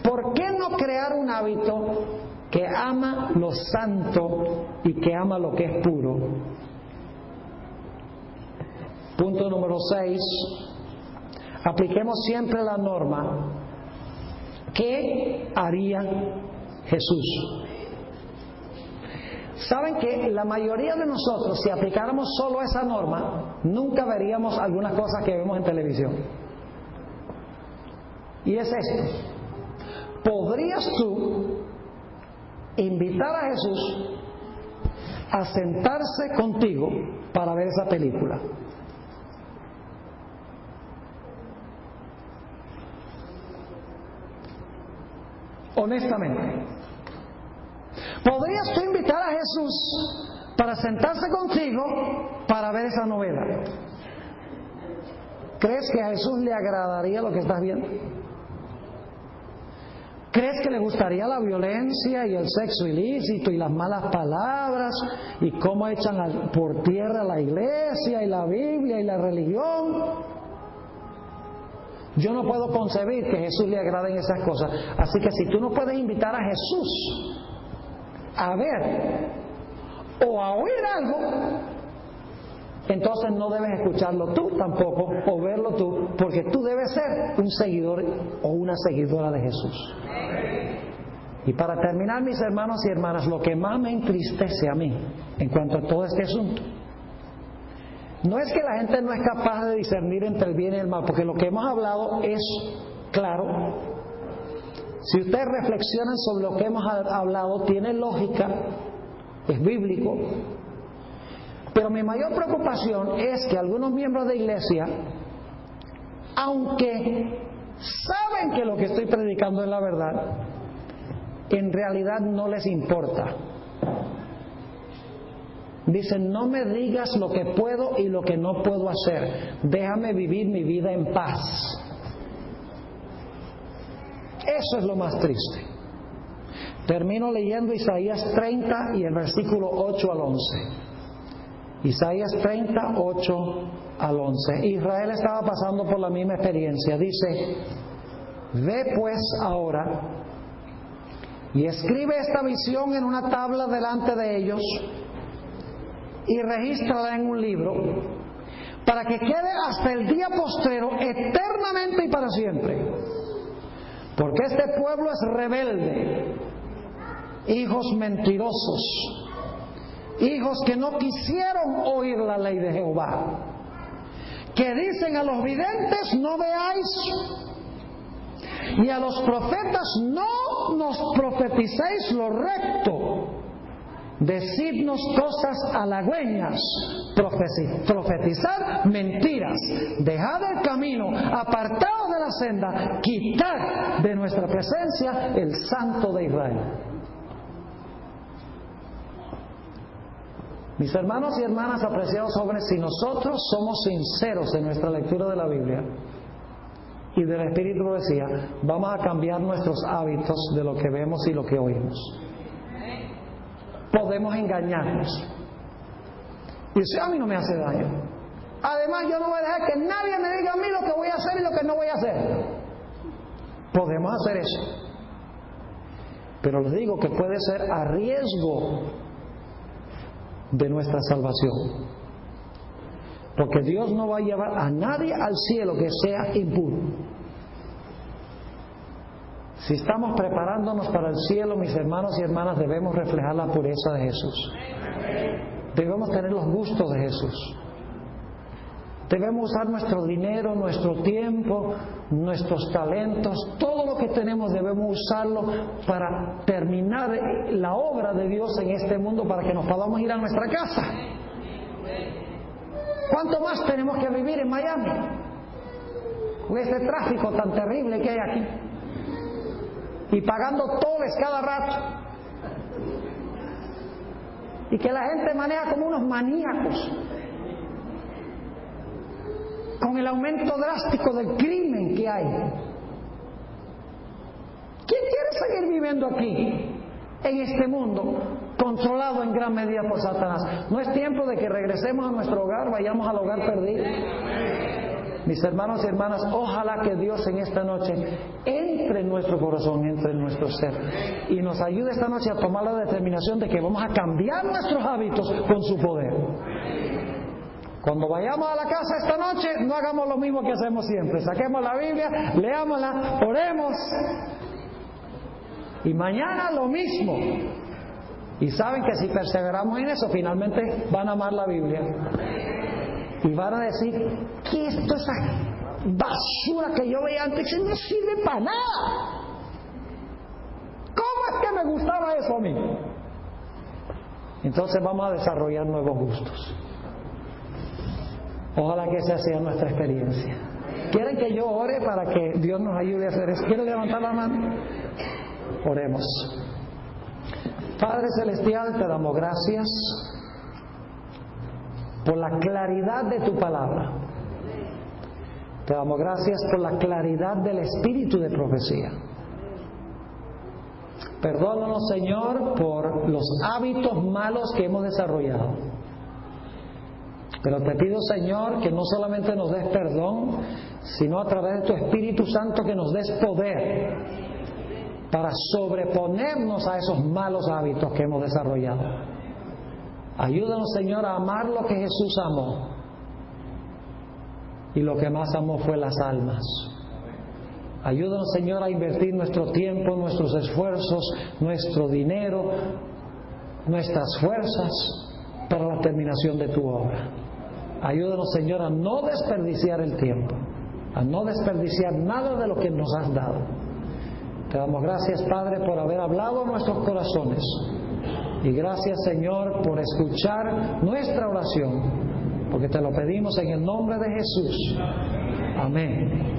¿por qué no crear un hábito que ama lo santo y que ama lo que es puro? Punto número 6. Apliquemos siempre la norma. ¿Qué haría Jesús? Saben que la mayoría de nosotros, si aplicáramos solo esa norma, nunca veríamos algunas cosas que vemos en televisión. Y es esto. ¿Podrías tú invitar a Jesús a sentarse contigo para ver esa película? Honestamente, ¿podrías tú invitar a Jesús para sentarse contigo para ver esa novela? ¿Crees que a Jesús le agradaría lo que estás viendo? ¿Crees que le gustaría la violencia y el sexo ilícito y las malas palabras y cómo echan por tierra la iglesia y la Biblia y la religión? Yo no puedo concebir que a Jesús le agraden esas cosas. Así que si tú no puedes invitar a Jesús a ver o a oír algo, entonces no debes escucharlo tú tampoco o verlo tú, porque tú debes ser un seguidor o una seguidora de Jesús. Y para terminar, mis hermanos y hermanas, lo que más me entristece a mí en cuanto a todo este asunto no es que la gente no es capaz de discernir entre el bien y el mal, porque lo que hemos hablado es claro. Si ustedes reflexionan sobre lo que hemos hablado, tiene lógica, es bíblico. Pero mi mayor preocupación es que algunos miembros de iglesia, aunque saben que lo que estoy predicando es la verdad, en realidad no les importa. Dicen, no me digas lo que puedo y lo que no puedo hacer. Déjame vivir mi vida en paz. Eso es lo más triste. Termino leyendo Isaías 30 y el versículo 8 al 11. Isaías 30, 8 al 11. Israel estaba pasando por la misma experiencia. Dice, ve pues ahora y escribe esta visión en una tabla delante de ellos y regístrala en un libro para que quede hasta el día postrero eternamente y para siempre. Porque este pueblo es rebelde, hijos mentirosos, hijos que no quisieron oír la ley de Jehová, que dicen a los videntes, no veáis, y a los profetas, no nos profeticéis lo recto. Decidnos cosas halagüeñas, profetizar mentiras, dejad el camino, apartaos de la senda, quitar de nuestra presencia el Santo de Israel. Mis hermanos y hermanas, apreciados jóvenes, si nosotros somos sinceros en nuestra lectura de la Biblia y del Espíritu Profecía, vamos a cambiar nuestros hábitos de lo que vemos y lo que oímos. Podemos engañarnos y decir, a mí no me hace daño. Además, yo no voy a dejar que nadie me diga a mí lo que voy a hacer y lo que no voy a hacer. Podemos hacer eso, pero les digo que puede ser a riesgo de nuestra salvación, porque Dios no va a llevar a nadie al cielo que sea impuro. Si estamos preparándonos para el cielo, mis hermanos y hermanas, debemos reflejar la pureza de Jesús. Debemos tener los gustos de Jesús. Debemos usar nuestro dinero, nuestro tiempo, nuestros talentos, todo lo que tenemos debemos usarlo para terminar la obra de Dios en este mundo, para que nos podamos ir a nuestra casa. ¿Cuánto más tenemos que vivir en Miami? Con este tráfico tan terrible que hay aquí. Y pagando tolls cada rato. Y que la gente maneja como unos maníacos. Con el aumento drástico del crimen que hay. ¿Quién quiere seguir viviendo aquí, en este mundo, controlado en gran medida por Satanás? No es tiempo de que regresemos a nuestro hogar, vayamos al hogar perdido. Mis hermanos y hermanas, ojalá que Dios en esta noche entre en nuestro corazón, entre en nuestro ser y nos ayude esta noche a tomar la determinación de que vamos a cambiar nuestros hábitos con su poder. Cuando vayamos a la casa esta noche, no hagamos lo mismo que hacemos siempre. Saquemos la Biblia, leámosla, oremos. Y mañana lo mismo. Y saben que si perseveramos en eso, finalmente van a amar la Biblia. Y van a decir, ¿qué es esto, esa basura que yo veía antes? No sirve para nada. ¿Cómo es que me gustaba eso a mí? Entonces vamos a desarrollar nuevos gustos. Ojalá que esa sea nuestra experiencia. ¿Quieren que yo ore para que Dios nos ayude a hacer eso? ¿Quieren levantar la mano? Oremos. Padre Celestial, te damos gracias por la claridad de tu palabra. Te damos gracias por la claridad del espíritu de profecía. Perdónanos, Señor, por los hábitos malos que hemos desarrollado. Pero te pido, Señor, que no solamente nos des perdón, sino a través de tu Espíritu Santo que nos des poder para sobreponernos a esos malos hábitos que hemos desarrollado. Ayúdanos, Señor, a amar lo que Jesús amó. Y lo que más amó fue las almas. Ayúdanos, Señor, a invertir nuestro tiempo, nuestros esfuerzos, nuestro dinero, nuestras fuerzas para la terminación de tu obra. Ayúdanos, Señor, a no desperdiciar el tiempo, a no desperdiciar nada de lo que nos has dado. Te damos gracias, Padre, por haber hablado a nuestros corazones. Y gracias, Señor, por escuchar nuestra oración, porque te lo pedimos en el nombre de Jesús. Amén.